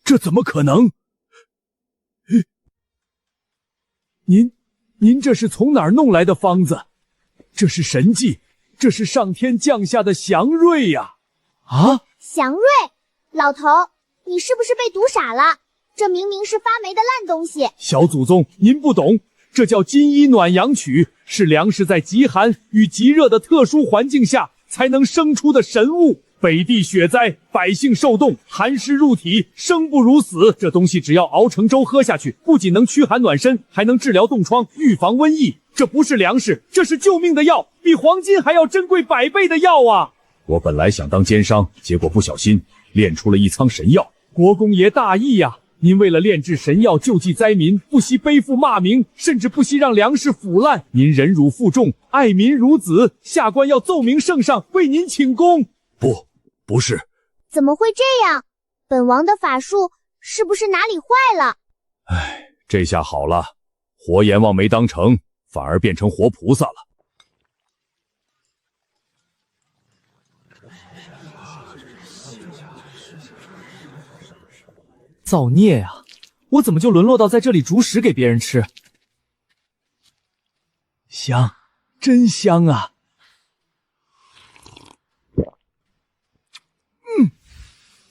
这怎么可能？您这是从哪儿弄来的方子？这是神迹，这是上天降下的祥瑞呀！啊，祥瑞，老头，你是不是被毒傻了？这明明是发霉的烂东西。小祖宗，您不懂，这叫金衣暖阳曲，是粮食在极寒与极热的特殊环境下才能生出的神物。北地雪灾，百姓受冻，寒湿入体，生不如死。这东西只要熬成粥喝下去，不仅能驱寒暖身，还能治疗冻疮，预防瘟疫。这不是粮食，这是救命的药，比黄金还要珍贵100倍的药啊！我本来想当奸商，结果不小心炼出了一仓神药。国公爷大义呀！您为了炼制神药救济灾民，不惜背负骂名，甚至不惜让粮食腐烂。您忍辱负重，爱民如子，下官要奏明圣上，为您请功。不是，怎么会这样？本王的法术是不是哪里坏了？唉，这下好了，活阎王没当成，反而变成活菩萨了。造孽啊！我怎么就沦落到在这里煮屎给别人吃？香，真香啊！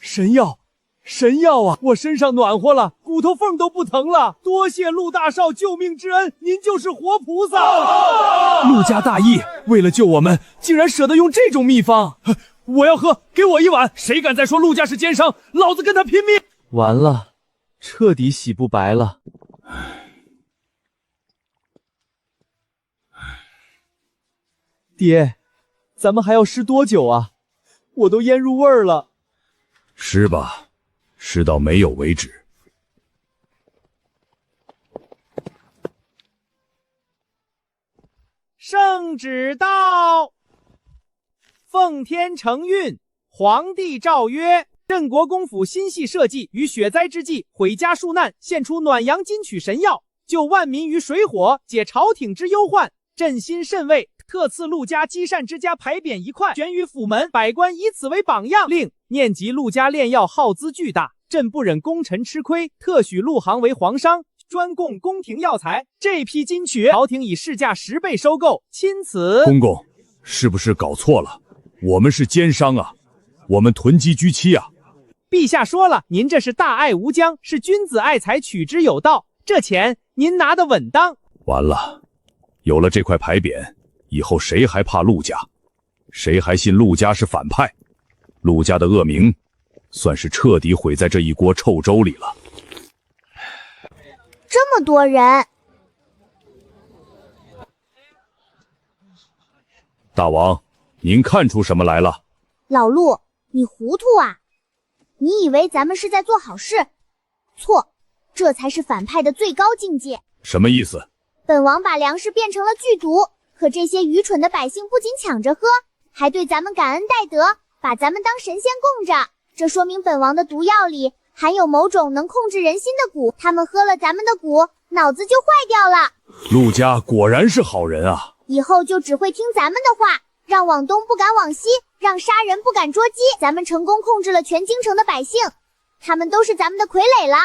神药，神药啊！我身上暖和了，骨头缝都不疼了。多谢陆大少救命之恩，您就是活菩萨。陆家大义，为了救我们，竟然舍得用这种秘方。我要喝，给我1碗！谁敢再说陆家是奸商，老子跟他拼命！完了，彻底洗不白了。爹，咱们还要湿多久啊？我都腌入味儿了。湿吧，湿到没有为止。圣旨到，奉天承运，皇帝诏曰：镇国公府心系社稷，于雪灾之际毁家纾难，献出暖阳金曲神药，救万民于水火，解朝廷之忧患，朕心甚慰。特赐陆家积善之家牌匾1块，悬于府门，百官以此为榜样。另念及陆家炼药耗资巨大，朕不忍功臣吃亏，特许陆行为皇商，专供宫廷药材。这批金曲，朝廷以市价10倍收购，钦此。公公，是不是搞错了？我们是奸商啊，我们囤积居期啊。陛下说了，您这是大爱无疆，是君子爱财，取之有道。这钱您拿得稳当。完了，有了这块牌匾，以后谁还怕陆家？谁还信陆家是反派？陆家的恶名，算是彻底毁在这一锅臭粥里了。这么多人，大王，您看出什么来了？老陆，你糊涂啊！你以为咱们是在做好事？错，这才是反派的最高境界。什么意思？本王把粮食变成了剧毒，可这些愚蠢的百姓不仅抢着喝，还对咱们感恩戴德，把咱们当神仙供着。这说明本王的毒药里含有某种能控制人心的蛊，他们喝了咱们的蛊，脑子就坏掉了。陆家果然是好人啊！以后就只会听咱们的话，让往东不敢往西，让杀人不敢捉鸡。咱们成功控制了全京城的百姓，他们都是咱们的傀儡了。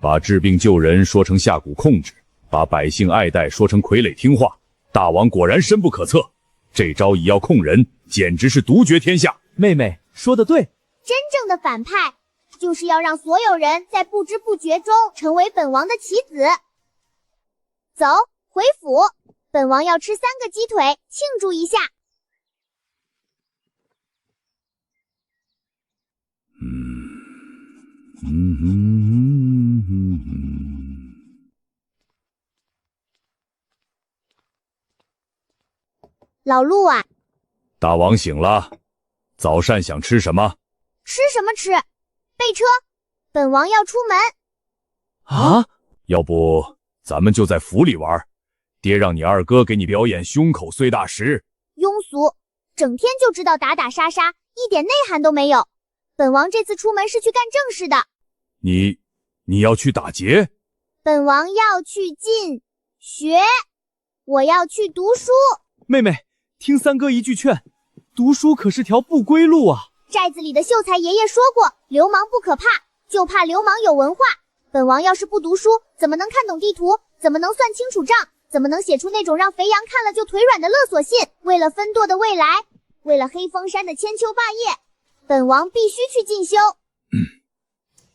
把治病救人说成下蛊控制，把百姓爱戴说成傀儡听话，大王果然深不可测。这招以药控人，简直是独绝天下。妹妹说得对，真正的反派就是要让所有人在不知不觉中成为本王的棋子。走，回府，本王要吃3个鸡腿庆祝一下。老陆啊，大王醒了，早膳想吃什么？吃什么吃？备车，本王要出门。啊？要不咱们就在府里玩，爹让你二哥给你表演胸口碎大石。庸俗，整天就知道打打杀杀，一点内涵都没有。本王这次出门是去干正事的。你要去打劫？本王要去进学。我要去读书。妹妹，听三哥一句劝，读书可是条不归路啊。寨子里的秀才爷爷说过，流氓不可怕，就怕流氓有文化。本王要是不读书，怎么能看懂地图？怎么能算清楚账？怎么能写出那种让肥羊看了就腿软的勒索信？为了分舵的未来，为了黑风山的千秋霸业，本王必须去进修。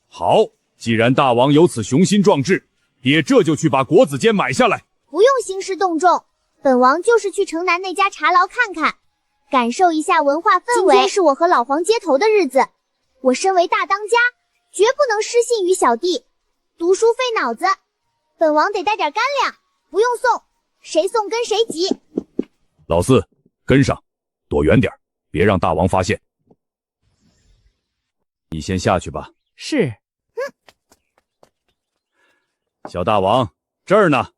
好，既然大王有此雄心壮志，爹这就去把国子监买下来。不用兴师动众，本王就是去城南那家茶楼看看，感受一下文化氛围。今天是我和老黄接头的日子，我身为大当家，绝不能失信于小弟。读书费脑子，本王得带点干粮，不用送，谁送跟谁急。老四，跟上，躲远点，别让大王发现。你先下去吧。是。小大王，这儿呢。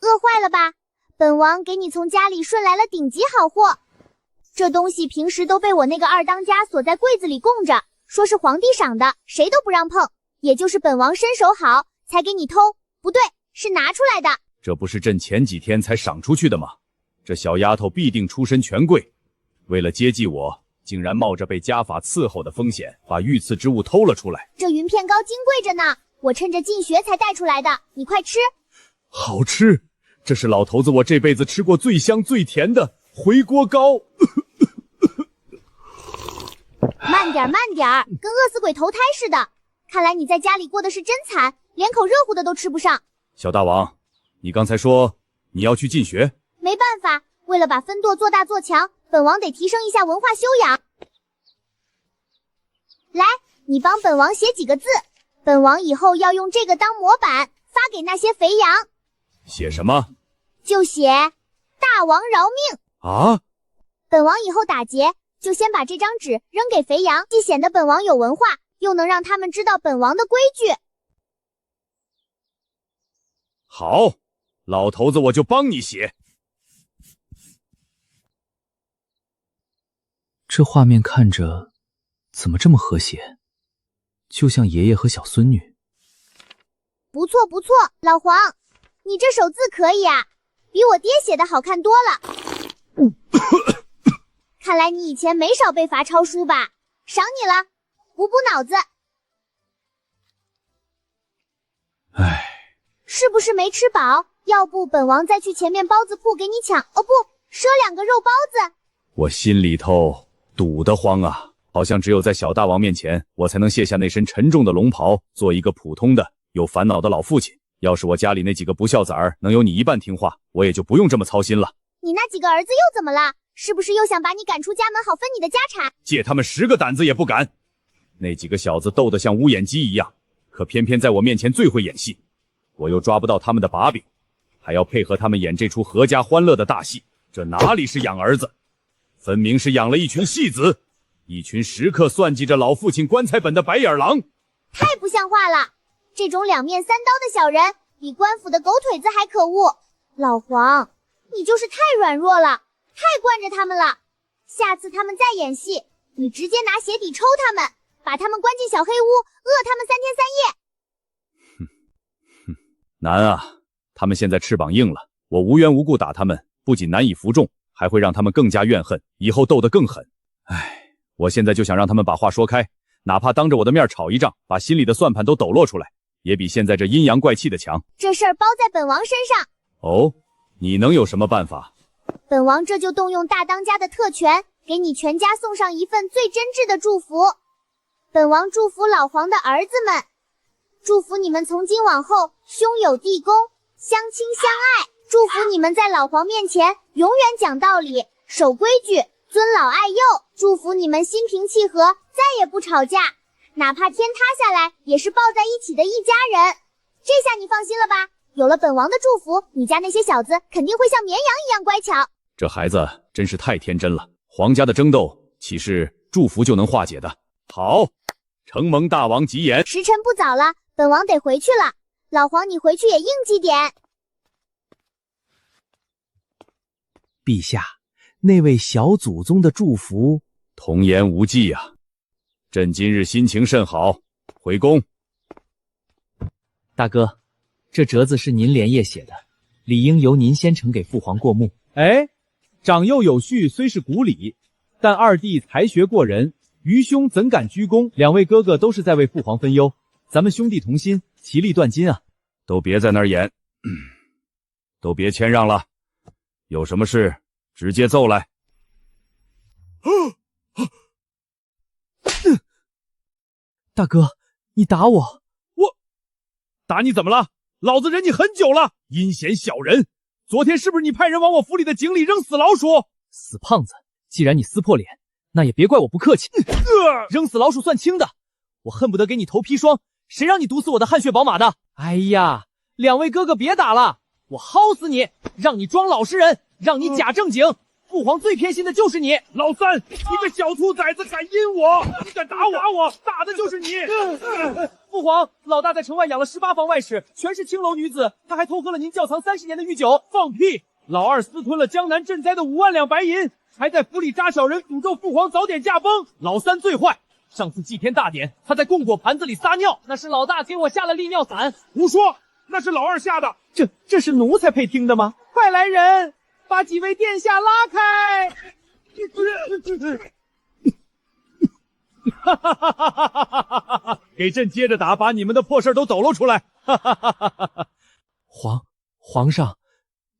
饿坏了吧？本王给你从家里顺来了顶级好货。这东西平时都被我那个二当家锁在柜子里供着，说是皇帝赏的，谁都不让碰。也就是本王身手好，才给你偷，不对，是拿出来的。这不是朕前几天才赏出去的吗？这小丫头必定出身权贵，为了接济我，竟然冒着被家法伺候的风险，把御赐之物偷了出来。这云片糕金贵着呢，我趁着进学才带出来的，你快吃。好吃，这是老头子我这辈子吃过最香最甜的回锅糕。慢点，慢点，跟饿死鬼投胎似的。看来你在家里过的是真惨，连口热乎的都吃不上。小大王，你刚才说你要去进学？没办法，为了把分舵做大做强，本王得提升一下文化修养。来，你帮本王写几个字，本王以后要用这个当模板，发给那些肥羊。写什么？就写大王饶命啊！本王以后打劫，就先把这张纸扔给肥羊，既显得本王有文化，又能让他们知道本王的规矩。好，老头子我就帮你写。这画面看着怎么这么和谐，就像爷爷和小孙女。不错不错，老黄，你这手字可以啊，比我爹写的好看多了。看来你以前没少被罚抄书吧？赏你了，补补脑子。唉，是不是没吃饱？要不本王再去前面包子铺给你抢，哦不，赊2个肉包子。我心里头堵得慌啊，好像只有在小大王面前，我才能卸下那身沉重的龙袍，做一个普通的有烦恼的老父亲。要是我家里那几个不孝崽儿能有你一半听话，我也就不用这么操心了。你那几个儿子又怎么了？是不是又想把你赶出家门，好分你的家产？借他们10个胆子也不敢。那几个小子斗得像乌眼鸡一样，可偏偏在我面前最会演戏，我又抓不到他们的把柄，还要配合他们演这出阖家欢乐的大戏，这哪里是养儿子，分明是养了一群戏子，一群时刻算计着老父亲棺材本的白眼狼。太不像话了！这种2面3刀的小人，比官府的狗腿子还可恶。老黄，你就是太软弱了，太惯着他们了。下次他们再演戏，你直接拿鞋底抽他们，把他们关进小黑屋，饿他们3天3夜。难啊，他们现在翅膀硬了，我无缘无故打他们，不仅难以服众，还会让他们更加怨恨，以后斗得更狠。唉，我现在就想让他们把话说开，哪怕当着我的面吵一仗，把心里的算盘都抖落出来，也比现在这阴阳怪气的强。这事儿包在本王身上。哦，你能有什么办法？本王这就动用大当家的特权，给你全家送上一份最真挚的祝福。本王祝福老黄的儿子们，祝福你们从今往后兄友弟恭，相亲相爱。祝福你们在老黄面前永远讲道理，守规矩，尊老爱幼。祝福你们心平气和，再也不吵架，哪怕天塌下来也是抱在一起的一家人。这下你放心了吧？有了本王的祝福，你家那些小子肯定会像绵羊一样乖巧。这孩子真是太天真了，皇家的争斗岂是祝福就能化解的？好，承蒙大王吉言。时辰不早了，本王得回去了。老黄，你回去也应季点。陛下，那位小祖宗的祝福童言无忌啊！朕今日心情甚好，回宫。大哥，这折子是您连夜写的，理应由您先呈给父皇过目。哎，长幼有序虽是古礼，但二弟才学过人，愚兄怎敢居功？两位哥哥都是在为父皇分忧，咱们兄弟同心，其利断金啊！都别在那儿演，都别谦让了，有什么事直接奏来。大哥，你打我！我打你怎么了？老子忍你很久了，阴险小人！昨天是不是你派人往我府里的井里扔死老鼠？死胖子，既然你撕破脸，那也别怪我不客气。扔死老鼠算轻的，我恨不得给你头砒霜，谁让你毒死我的汗血宝马的？哎呀，两位哥哥别打了，我薅死你，让你装老实人，让你假正经。父皇最偏心的就是你，老三，你个小兔崽子敢阴我，你敢打我，打的就是你！父皇，老大在城外养了18房外室，全是青楼女子，他还偷喝了您窖藏30年的御酒。放屁！老二私吞了江南赈灾的5万两白银，还在府里扎小人，诅咒父皇早点驾崩。老三最坏，上次祭天大典，他在供果盘子里撒尿，那是老大给我下了利尿散。胡说，那是老二下的。这是奴才配听的吗？快来人，把几位殿下拉开！给朕接着打，把你们的破事都抖搂出来！皇上，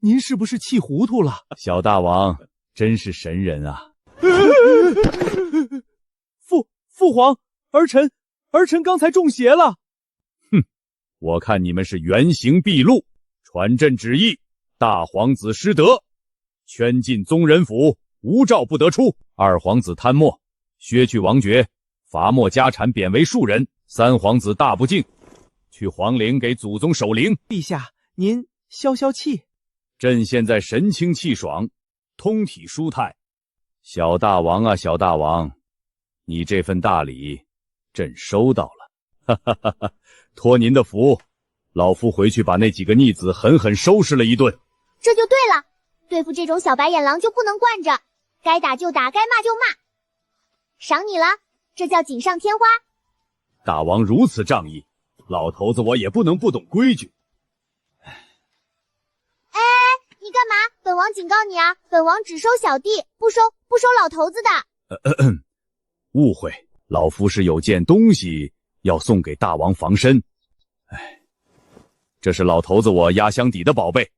您是不是气糊涂了？小大王真是神人啊！父皇，儿臣刚才中邪了。哼，我看你们是原形毕露，传朕旨意，大皇子失德，圈禁宗人府，无诏不得出；二皇子贪墨，削去王爵，罚没家产，贬为庶人；三皇子大不敬，去皇陵给祖宗守灵。陛下，您消消气。朕现在神清气爽，通体舒泰。小大王啊，小大王，你这份大礼，朕收到了。哈哈哈哈！托您的福，老夫回去把那几个逆子狠狠收拾了一顿。这就对了，对付这种小白眼狼就不能惯着，该打就打，该骂就骂。赏你了，这叫锦上添花。大王如此仗义，老头子我也不能不懂规矩。你干嘛？本王警告你啊，本王只收小弟，不收老头子的。误会，老夫是有件东西要送给大王防身。这是老头子我压箱底的宝贝，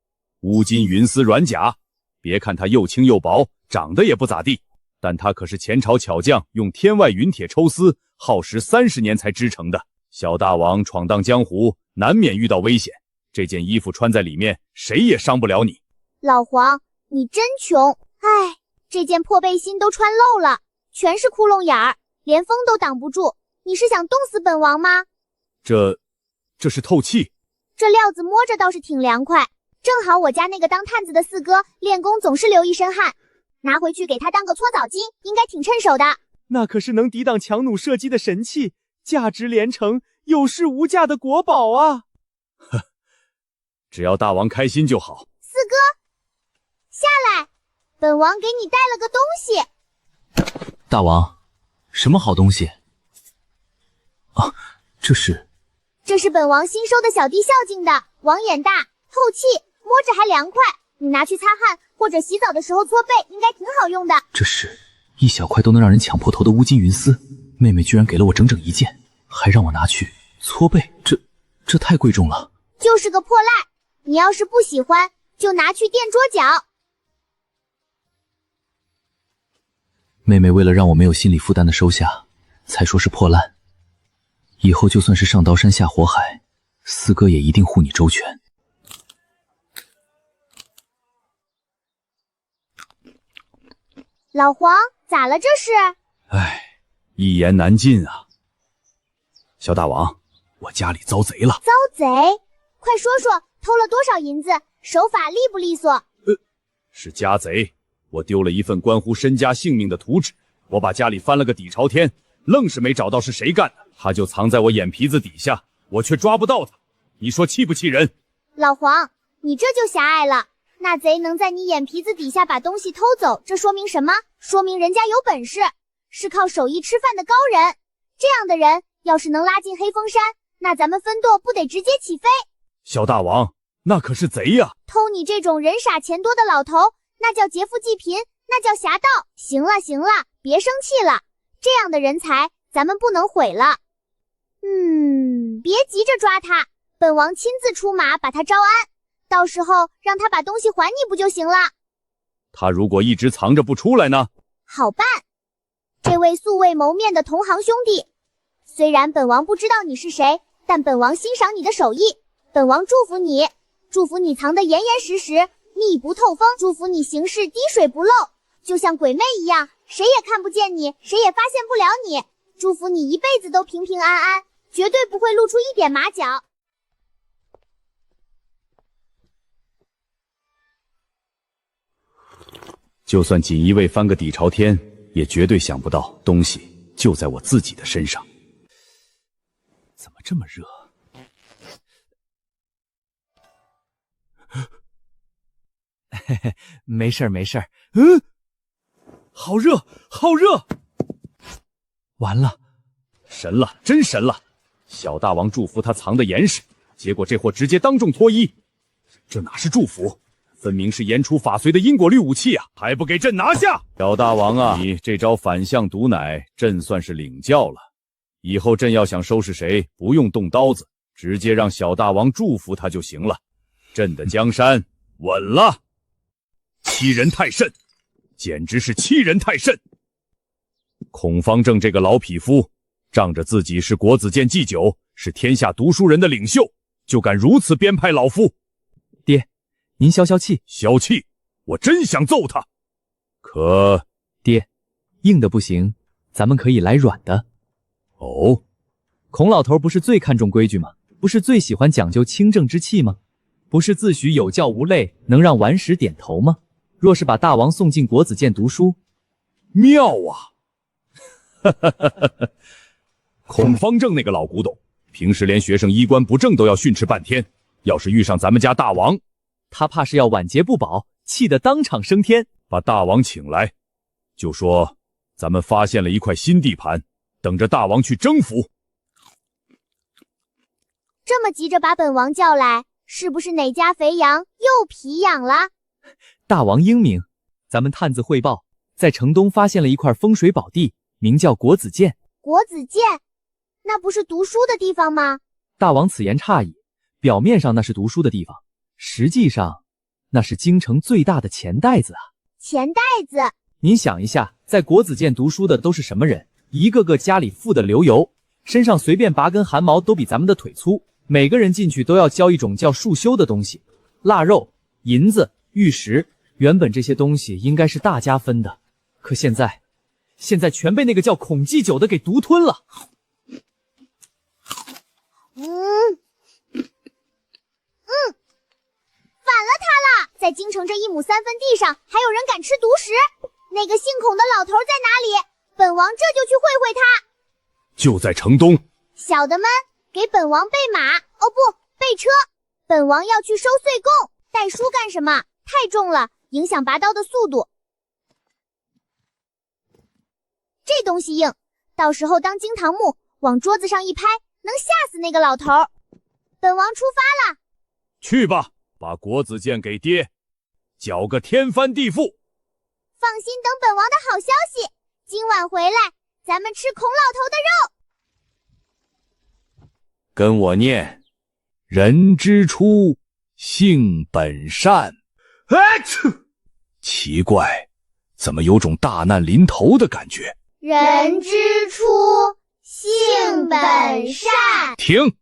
乌金云丝软甲。别看它又轻又薄，长得也不咋地，但它可是前朝巧匠用天外云铁抽丝，耗时30年才织成的。小大王闯荡江湖，难免遇到危险，这件衣服穿在里面，谁也伤不了你。老黄，你真穷，唉，这件破背心都穿漏了，全是窟窿眼儿，连风都挡不住。你是想冻死本王吗？这是透气。这料子摸着倒是挺凉快，正好我家那个当探子的四哥练功总是流一身汗，拿回去给他当个搓澡巾，应该挺趁手的。那可是能抵挡强弩射击的神器，价值连城，有市无价的国宝啊！呵，只要大王开心就好。四哥，下来，本王给你带了个东西。大王，什么好东西？啊，这是本王新收的小弟孝敬的，网眼大，透气，摸着还凉快。你拿去擦汗或者洗澡的时候搓背，应该挺好用的。这是一小块都能让人抢破头的乌金云丝，妹妹居然给了我整整1件，还让我拿去搓背，这太贵重了。就是个破烂，你要是不喜欢，就拿去垫桌角。妹妹为了让我没有心理负担的收下，才说是破烂。以后就算是上刀山下火海，四哥也一定护你周全。老黄，咋了这是？唉，一言难尽啊。小大王，我家里遭贼了。遭贼？快说说，偷了多少银子？手法利不利索？是家贼。我丢了一份关乎身家性命的图纸，我把家里翻了个底朝天，愣是没找到是谁干的。他就藏在我眼皮子底下，我却抓不到他。你说气不气人？老黄，你这就狭隘了。那贼能在你眼皮子底下把东西偷走，这说明什么？说明人家有本事，是靠手艺吃饭的高人。这样的人要是能拉进黑风山，那咱们分舵不得直接起飞？小大王，那可是贼呀！偷你这种人傻钱多的老头，那叫劫富济贫，那叫侠盗。行了行了，别生气了，这样的人才咱们不能毁了。别急着抓他，本王亲自出马把他招安，到时候让他把东西还你不就行了？他如果一直藏着不出来呢？好办。这位素未谋面的同行兄弟，虽然本王不知道你是谁，但本王欣赏你的手艺，本王祝福你，祝福你藏得严严实实，密不透风，祝福你行事滴水不漏，就像鬼魅一样，谁也看不见你，谁也发现不了你，祝福你一辈子都平平安安，绝对不会露出一点马脚。就算锦衣卫翻个底朝天，也绝对想不到东西就在我自己的身上。怎么这么热？嘿嘿，没事儿没事儿。好热好热！完了，神了，真神了！小大王祝福他藏得严实，结果这货直接当众脱衣，这哪是祝福，分明是言出法随的因果律武器啊！还不给朕拿下！小大王啊，你这招反向毒奶，朕算是领教了。以后朕要想收拾谁，不用动刀子，直接让小大王祝福他就行了。朕的江山稳了。欺人太甚，简直是欺人太甚！孔方正这个老匹夫，仗着自己是国子监祭酒，是天下读书人的领袖，就敢如此编排老夫。爹，您消消气。消气？我真想揍他。可爹，硬的不行，咱们可以来软的。哦，孔老头不是最看重规矩吗？不是最喜欢讲究清正之气吗？不是自诩有教无类，能让顽石点头吗？若是把大王送进国子监读书，妙啊！孔方正那个老古董，平时连学生衣冠不正都要训斥半天，要是遇上咱们家大王，他怕是要晚节不保，气得当场升天。把大王请来，就说咱们发现了一块新地盘，等着大王去征服。这么急着把本王叫来，是不是哪家肥羊又皮痒了？大王英明，咱们探子汇报，在城东发现了一块风水宝地，名叫国子监。国子监？那不是读书的地方吗？大王此言差矣，表面上那是读书的地方，实际上那是京城最大的钱袋子啊！钱袋子？您想一下，在国子监读书的都是什么人？一个个家里富得流油，身上随便拔根汗毛都比咱们的腿粗，每个人进去都要交一种叫束修的东西，腊肉、银子、玉石。原本这些东西应该是大家分的，可现在全被那个叫孔祭酒的给独吞了。反了他了！在京城这1亩3分地上，还有人敢吃独食？那个姓孔的老头在哪里？本王这就去会会他。就在城东。小的们，给本王备马，哦不，备车。本王要去收岁贡。带书干什么？太重了，影响拔刀的速度。这东西硬，到时候当惊堂木，往桌子上一拍，能吓死那个老头。本王出发了。去吧，把国子监给爹，搅个天翻地覆。放心，等本王的好消息。今晚回来，咱们吃孔老头的肉。跟我念：人之初，性本善。奇怪，怎么有种大难临头的感觉？人之初，性本善。停！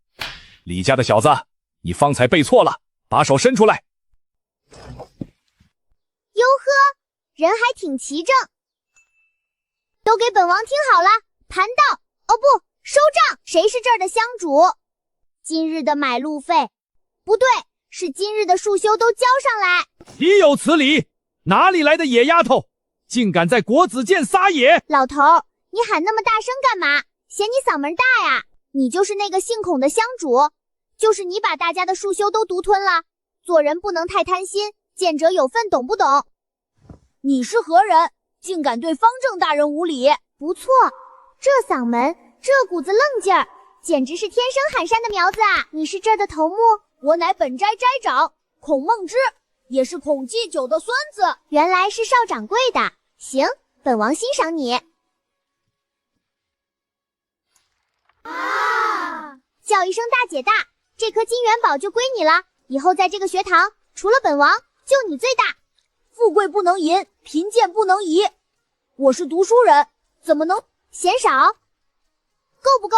李家的小子，你方才背错了，把手伸出来。哟呵，人还挺齐正。都给本王听好了，盘道，哦不，收账。谁是这儿的乡主？今日的买路费，不对，是今日的束修都交上来。岂有此理！哪里来的野丫头，竟敢在国子监撒野！老头，你喊那么大声干嘛？嫌你嗓门大呀？你就是那个姓孔的乡主，就是你把大家的束修都独吞了。做人不能太贪心，见者有份，懂不懂？你是何人？竟敢对方正大人无礼！不错，这嗓门，这股子愣劲儿，简直是天生喊山的苗子啊！你是这儿的头目，我乃本斋斋长孔梦之，也是孔祭酒的孙子。原来是少掌柜的，行，本王欣赏你。叫一声大姐大，这颗金元宝就归你了。以后在这个学堂，除了本王，就你最大。富贵不能淫，贫贱不能移。我是读书人，怎么能嫌少？够不够？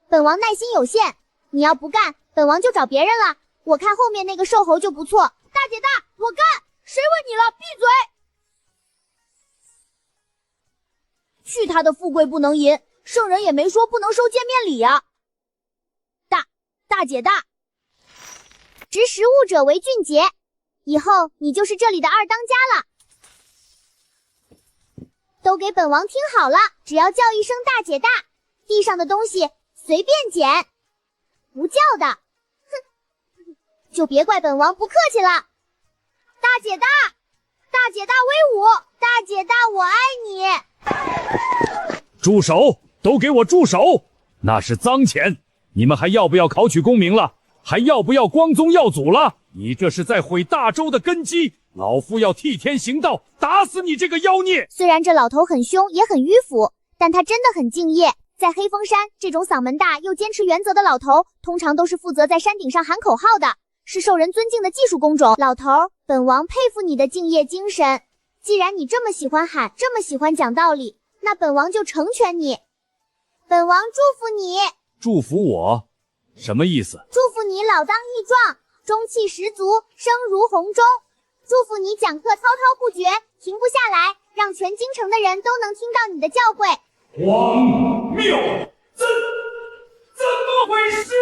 本王耐心有限，你要不干，本王就找别人了。我看后面那个瘦猴就不错。大姐大，我干！谁问你了？闭嘴！去他的富贵不能淫，圣人也没说不能收见面礼呀。大姐大，识时务者为俊杰，以后你就是这里的二当家了。都给本王听好了，只要叫一声大姐大，地上的东西随便捡，不叫的，哼，就别怪本王不客气了。大姐大，大姐大威武，大姐大我爱你。住手！都给我住手！那是脏钱！你们还要不要考取功名了？还要不要光宗耀祖了？你这是在毁大周的根基！老夫要替天行道，打死你这个妖孽！虽然这老头很凶，也很迂腐，但他真的很敬业。在黑风山，这种嗓门大又坚持原则的老头，通常都是负责在山顶上喊口号的，是受人尊敬的技术工种。老头，本王佩服你的敬业精神。既然你这么喜欢喊，这么喜欢讲道理，那本王就成全你。本王祝福你。祝福我？什么意思？祝福你老当益壮，中气十足，声如洪钟。祝福你讲课滔滔不绝，停不下来，让全京城的人都能听到你的教诲。荒谬！怎么回事？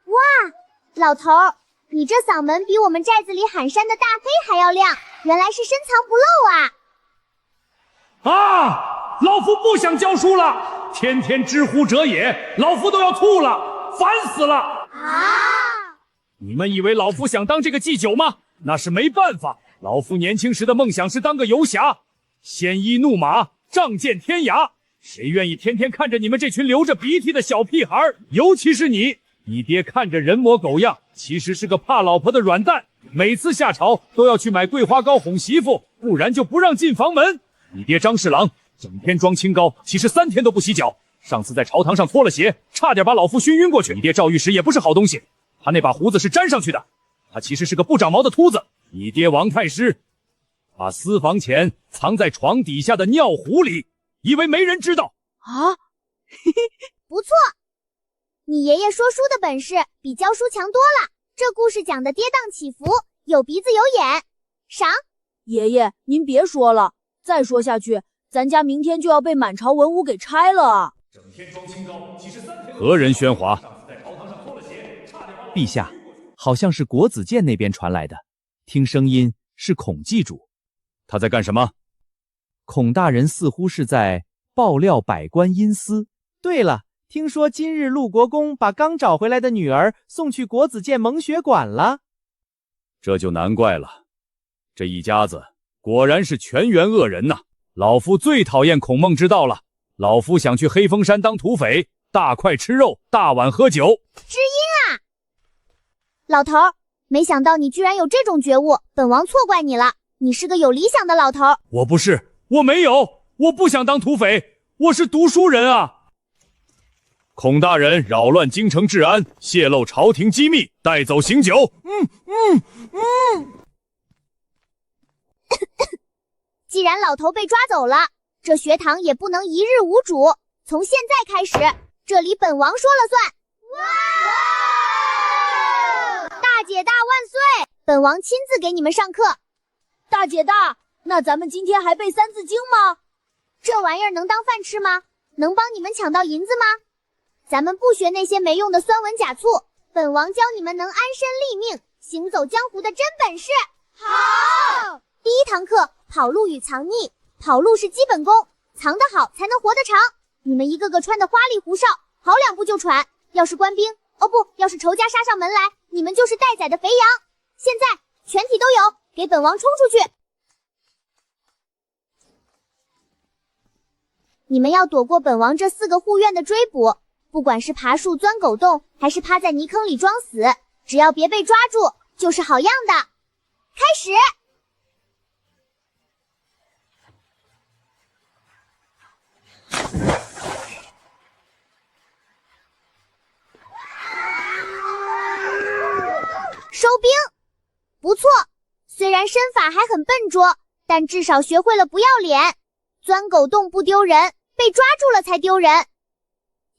哇，老头，你这嗓门比我们寨子里喊山的大飞还要亮，原来是深藏不露啊！啊！老夫不想教书了，天天知乎者也，老夫都要吐了，烦死了！啊！你们以为老夫想当这个祭酒吗？那是没办法，老夫年轻时的梦想是当个游侠，鲜衣怒马，仗剑天涯。谁愿意天天看着你们这群流着鼻涕的小屁孩？尤其是你爹看着人模狗样，其实是个怕老婆的软蛋，每次下朝都要去买桂花糕哄媳妇，不然就不让进房门。你爹张侍郎整天装清高，其实3天都不洗脚，上次在朝堂上脱了鞋，差点把老夫熏晕过去。你爹赵御史也不是好东西，他那把胡子是粘上去的，他其实是个不长毛的秃子。你爹王太师把私房钱藏在床底下的尿壶里，以为没人知道啊。不错，你爷爷说书的本事比教书强多了，这故事讲的跌宕起伏，有鼻子有眼。赏。爷爷您别说了，再说下去咱家明天就要被满朝文武给拆了啊！整天装清高，其实3天何人喧哗？陛下，好像是国子监那边传来的，听声音是孔祭主。他在干什么？孔大人似乎是在爆料百官阴私。对了，听说今日陆国公把刚找回来的女儿送去国子监蒙学馆了。这就难怪了，这一家子果然是全员恶人呐！老夫最讨厌孔孟之道了，老夫想去黑风山当土匪，大块吃肉，大碗喝酒。知音啊！老头，没想到你居然有这种觉悟，本王错怪你了。你是个有理想的老头。我不是，我没有，我不想当土匪，我是读书人啊！孔大人扰乱京城治安，泄露朝廷机密，带走刑酒。既然老头被抓走了，这学堂也不能一日无主。从现在开始，这里本王说了算。大姐大万岁！本王亲自给你们上课。大姐大，那咱们今天还背《三字经》吗？这玩意儿能当饭吃吗？能帮你们抢到银子吗？咱们不学那些没用的酸文假醋，本王教你们能安身立命、行走江湖的真本事。好！第一堂课，跑路与藏匿。跑路是基本功，藏得好才能活得长。你们一个个穿得花里胡哨，跑2步就喘。要是官兵，哦不，要是仇家杀上门来，你们就是待宰的肥羊。现在全体都有，给本王冲出去！你们要躲过本王这4个护院的追捕，不管是爬树钻狗洞，还是趴在泥坑里装死，只要别被抓住，就是好样的。开始。收兵，不错。虽然身法还很笨拙，但至少学会了不要脸。钻狗洞不丢人，被抓住了才丢人。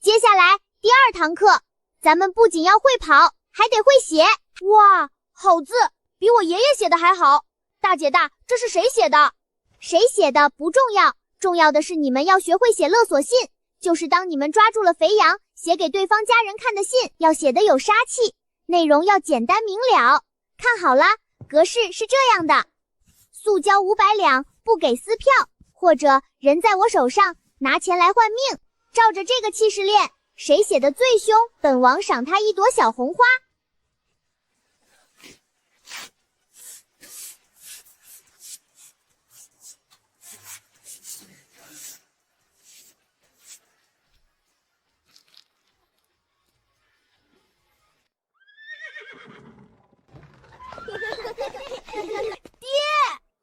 接下来第2堂课，咱们不仅要会跑，还得会写。哇，好字，比我爷爷写的还好。大姐大，这是谁写的？谁写的不重要，重要的是你们要学会写勒索信，就是当你们抓住了肥羊，写给对方家人看的信，要写得有杀气，内容要简单明了。看好了，格式是这样的：速交500两，不给撕票，或者人在我手上，拿钱来换命。照着这个气势练，谁写的最凶，本王赏他1朵小红花。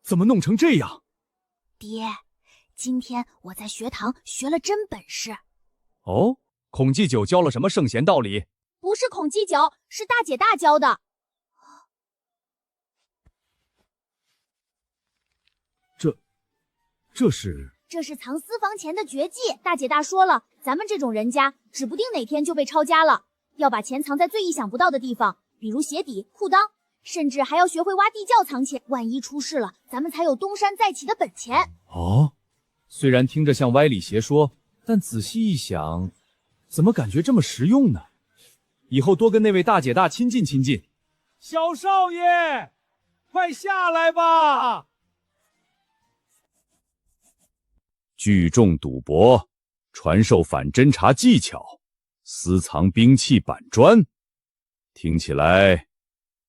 怎么弄成这样？爹，今天我在学堂学了真本事。哦，孔祭酒教了什么圣贤道理？不是孔祭酒，是大姐大教的。这是藏私房钱的绝技。大姐大说了，咱们这种人家，指不定哪天就被抄家了。要把钱藏在最意想不到的地方，比如鞋底、裤裆，甚至还要学会挖地窖藏钱。万一出事了，咱们才有东山再起的本钱。哦，虽然听着像歪理邪说，但仔细一想，怎么感觉这么实用呢？以后多跟那位大姐大亲近亲近。小少爷，快下来吧！聚众赌博，传授反侦察技巧，私藏兵器板砖，听起来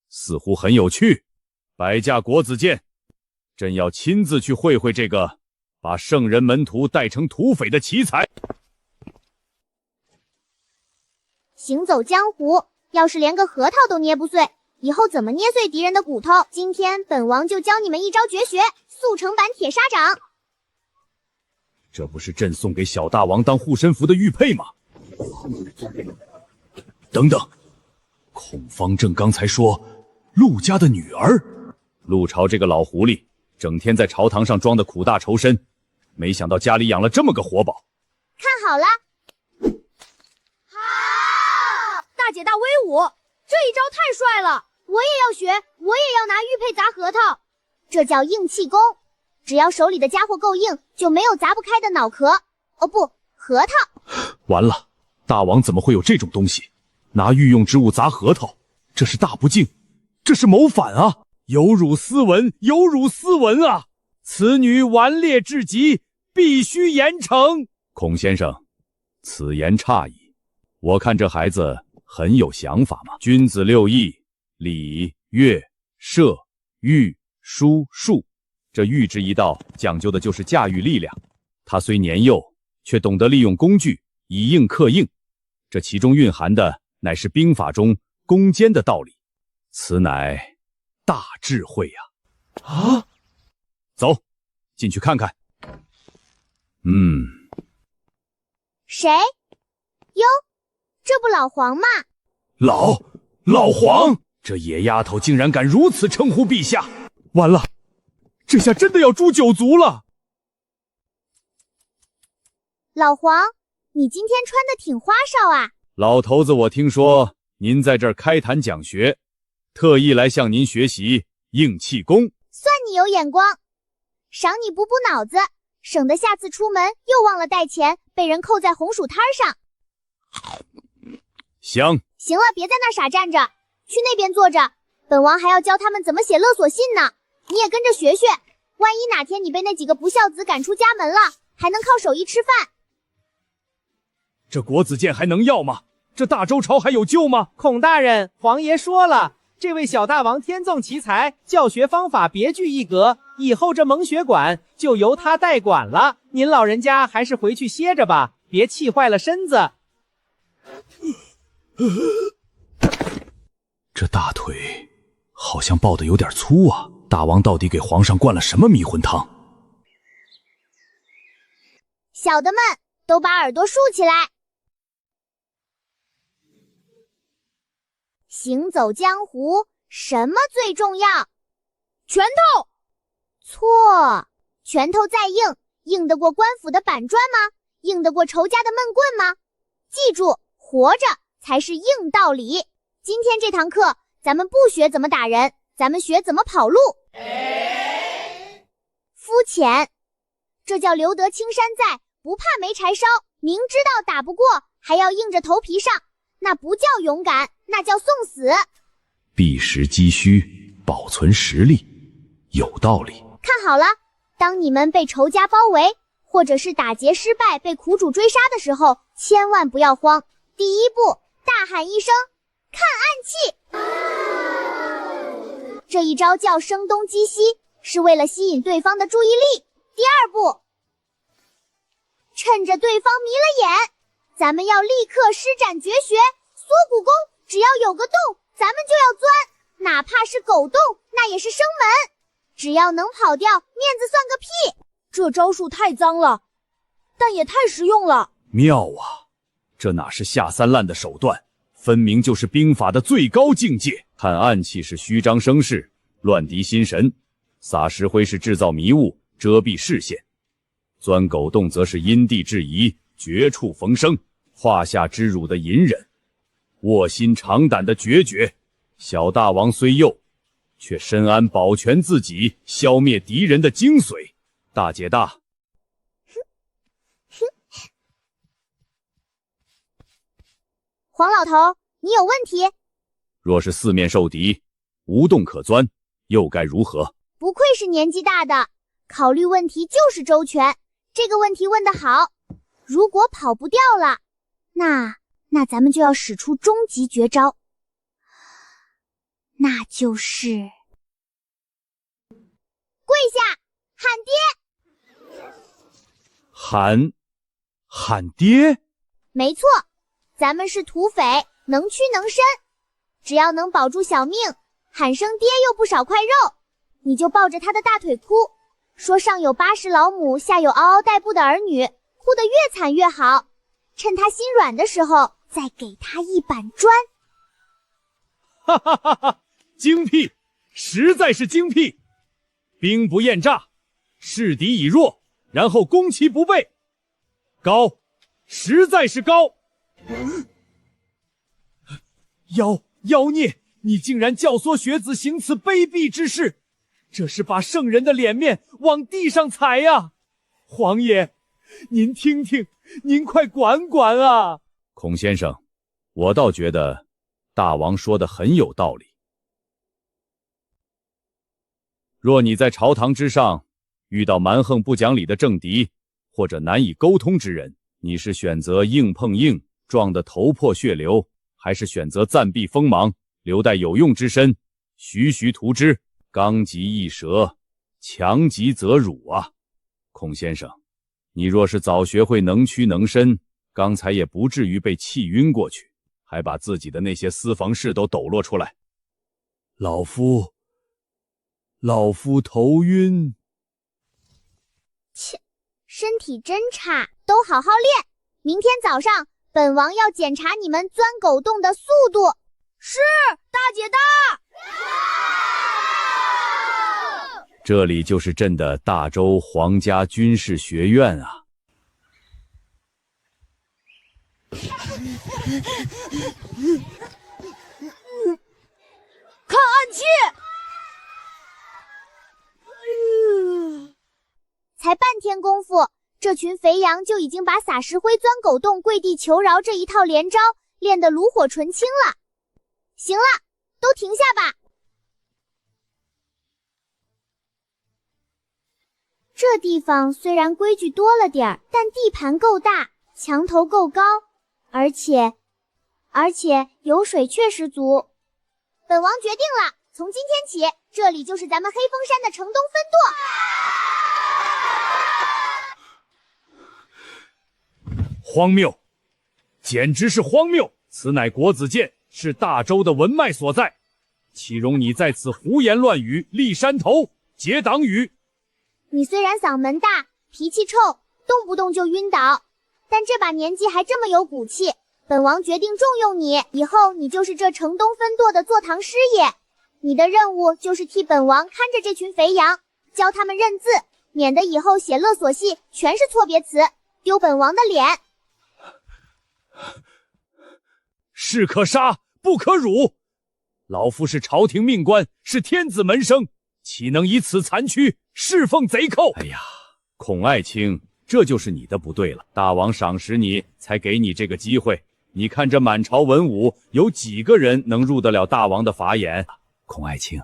似乎很有趣。摆架国子监，朕要亲自去会会这个把圣人门徒带成土匪的奇才。行走江湖，要是连个核桃都捏不碎，以后怎么捏碎敌人的骨头？今天本王就教你们一招绝学——速成版铁砂掌。这不是朕送给小大王当护身符的玉佩吗？等等，孔方正刚才说陆家的女儿，陆朝这个老狐狸，整天在朝堂上装的苦大仇深，没想到家里养了这么个活宝。看好了，大姐大威武，这一招太帅了！我也要学，我也要拿玉佩砸核桃，这叫硬气功。只要手里的家伙够硬，就没有砸不开的脑壳。哦不，核桃。完了，大王怎么会有这种东西？拿御用之物砸核桃，这是大不敬，这是谋反啊！有辱斯文，有辱斯文啊！此女顽劣至极，必须严惩。孔先生，此言差矣。我看这孩子很有想法嘛。君子6艺：礼、乐、射、御、书、数。这御之一道讲究的就是驾驭力量。他虽年幼，却懂得利用工具，以应克应。这其中蕴含的乃是兵法中攻坚的道理，此乃大智慧呀！啊，走，进去看看。谁？哟，这不老黄吗？老黄，这野丫头竟然敢如此称呼陛下！完了，这下真的要诛九族了。老黄，你今天穿的挺花哨啊。老头子，我听说您在这儿开坛讲学，特意来向您学习硬气功。算你有眼光，赏你补补脑子，省得下次出门又忘了带钱，被人扣在红薯摊上。香。行了，别在那儿傻站着，去那边坐着，本王还要教他们怎么写勒索信呢。你也跟着学学，万一哪天你被那几个不孝子赶出家门了，还能靠手艺吃饭。这国子监还能要吗？这大周朝还有救吗？孔大人，皇爷说了，这位小大王天纵奇才，教学方法别具一格，以后这蒙学馆就由他代管了。您老人家还是回去歇着吧，别气坏了身子。这大腿好像抱得有点粗啊！大王到底给皇上灌了什么迷魂汤？小的们都把耳朵竖起来。行走江湖，什么最重要？拳头。错，拳头再硬，硬得过官府的板砖吗？硬得过仇家的闷棍吗？记住，活着才是硬道理。今天这堂课，咱们不学怎么打人，咱们学怎么跑路。肤浅，这叫留得青山在，不怕没柴烧。明知道打不过，还要硬着头皮上，那不叫勇敢，那叫送死。避实击虚，保存实力，有道理。看好了，当你们被仇家包围，或者是打劫失败被苦主追杀的时候，千万不要慌。第一步，大喊一声看暗器，这一招叫声东击西，是为了吸引对方的注意力。第二步，趁着对方迷了眼，咱们要立刻施展绝学缩骨功，只要有个洞，咱们就要钻，哪怕是狗洞，那也是生门。只要能跑掉，面子算个屁！这招数太脏了，但也太实用了。妙啊！这哪是下三滥的手段，分明就是兵法的最高境界。看暗器是虚张声势，乱敌心神；撒石灰是制造迷雾，遮蔽视线；钻狗洞则是因地制宜，绝处逢生，胯下之辱的隐忍，卧薪尝胆的决绝。小大王虽幼，却深谙保全自己、消灭敌人的精髓。大姐大，黄老头，你有问题？若是四面受敌，无洞可钻，又该如何？不愧是年纪大的，考虑问题就是周全。这个问题问得好。如果跑不掉了，那咱们就要使出终极绝招，那就是跪下喊爹。喊爹？没错，咱们是土匪，能屈能伸，只要能保住小命，喊声爹又不少块肉，你就抱着他的大腿哭，说上有80老母，下有嗷嗷待哺的儿女，哭得越惨越好，趁他心软的时候再给他一板砖。哈哈哈哈！精辟，实在是精辟！兵不厌诈，示敌以弱，然后攻其不备，高，实在是高！妖孽，你竟然教唆学子行此卑鄙之事，这是把圣人的脸面往地上踩呀！皇爷，您听听，您快管管啊！孔先生，我倒觉得大王说的很有道理。若你在朝堂之上遇到蛮横不讲理的政敌，或者难以沟通之人，你是选择硬碰硬，撞得头破血流，还是选择暂避锋芒，留待有用之身，徐徐图之？刚极易折，强极则辱啊！孔先生，你若是早学会能屈能伸，刚才也不至于被气晕过去，还把自己的那些私房事都抖落出来。老夫头晕。切，身体真差，都好好练。明天早上，本王要检查你们钻狗洞的速度。是，大姐大。这里就是朕的大周皇家军事学院啊！看暗器。才半天功夫，这群肥羊就已经把撒石灰、钻狗洞、跪地求饶这一套连招练得炉火纯青了。行了，都停下吧。这地方虽然规矩多了点儿，但地盘够大，墙头够高，而且油水确实足。本王决定了，从今天起，这里就是咱们黑风山的城东分舵。荒谬，简直是荒谬！此乃国子监，是大周的文脉所在，岂容你在此胡言乱语，立山头，结党羽？你虽然嗓门大，脾气臭，动不动就晕倒，但这把年纪还这么有骨气。本王决定重用你，以后你就是这城东分舵的坐堂师爷。你的任务就是替本王看着这群肥羊，教他们认字，免得以后写勒索信全是错别词，丢本王的脸。士可杀，不可辱。老夫是朝廷命官，是天子门生，岂能以此残躯侍奉贼寇？哎呀，孔爱卿，这就是你的不对了。大王赏识你，才给你这个机会。你看这满朝文武，有几个人能入得了大王的法眼？孔爱卿，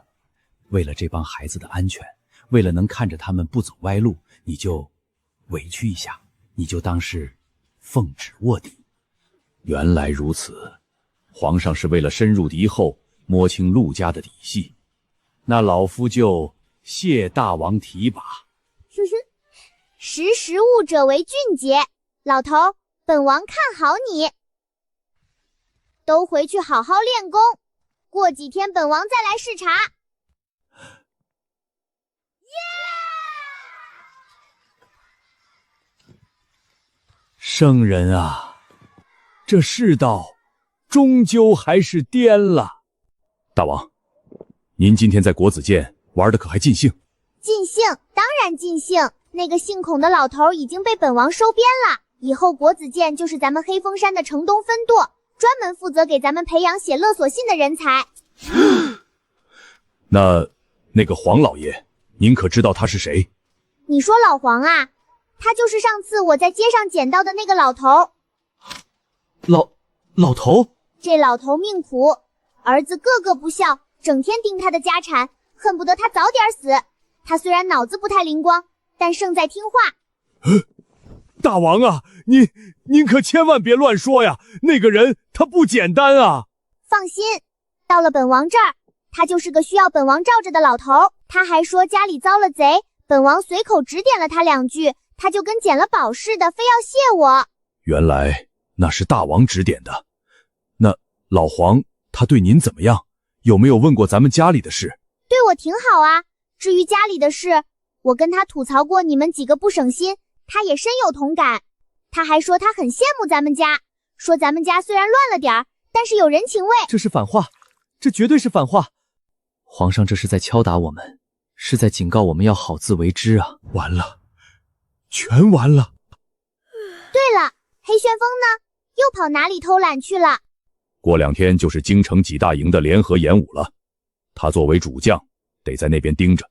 为了这帮孩子的安全，为了能看着他们不走歪路，你就委屈一下，你就当是奉旨卧底。原来如此，皇上是为了深入敌后，摸清陆家的底细。那老夫就谢大王提拔。哼哼，识时务者为俊杰。老头，本王看好你。都回去好好练功，过几天本王再来视察。圣人啊，这世道终究还是颠了。大王，您今天在国子监玩的可还尽兴？尽兴，当然尽兴。那个姓孔的老头已经被本王收编了，以后国子监就是咱们黑风山的城东分舵，专门负责给咱们培养写勒索信的人才。那个黄老爷，您可知道他是谁？你说老黄啊？他就是上次我在街上捡到的那个老头。老头？这老头命苦，儿子个个不孝，整天盯他的家产，恨不得他早点死。他虽然脑子不太灵光，但胜在听话。大王啊，您可千万别乱说呀！那个人他不简单啊！放心，到了本王这儿，他就是个需要本王罩着的老头。他还说家里遭了贼，本王随口指点了他2句，他就跟捡了宝似的，非要谢我。原来那是大王指点的。那老黄他对您怎么样？有没有问过咱们家里的事？对我挺好啊。至于家里的事，我跟他吐槽过你们几个不省心，他也深有同感。他还说他很羡慕咱们家，说咱们家虽然乱了点儿，但是有人情味。这是反话，这绝对是反话。皇上这是在敲打我们，是在警告我们要好自为之啊！完了，全完了。对了，黑旋风呢？又跑哪里偷懒去了？过2天就是京城几大营的联合演武了，他作为主将，得在那边盯着。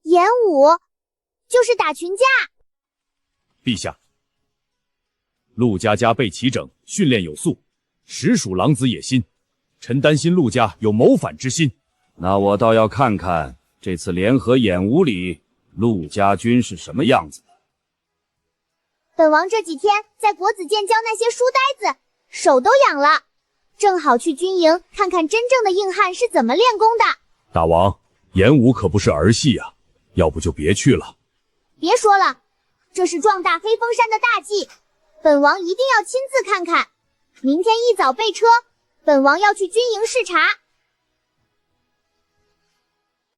演武就是打群架。陛下，陆家家备齐整，训练有素，实属狼子野心。臣担心陆家有谋反之心。那我倒要看看这次联合演武里陆家军是什么样子的。本王这几天在国子监教那些书呆子，手都痒了，正好去军营看看真正的硬汉是怎么练功的。大王，演武可不是儿戏啊，要不就别去了。别说了，这是壮大黑风山的大计，本王一定要亲自看看。明天一早备车，本王要去军营视察。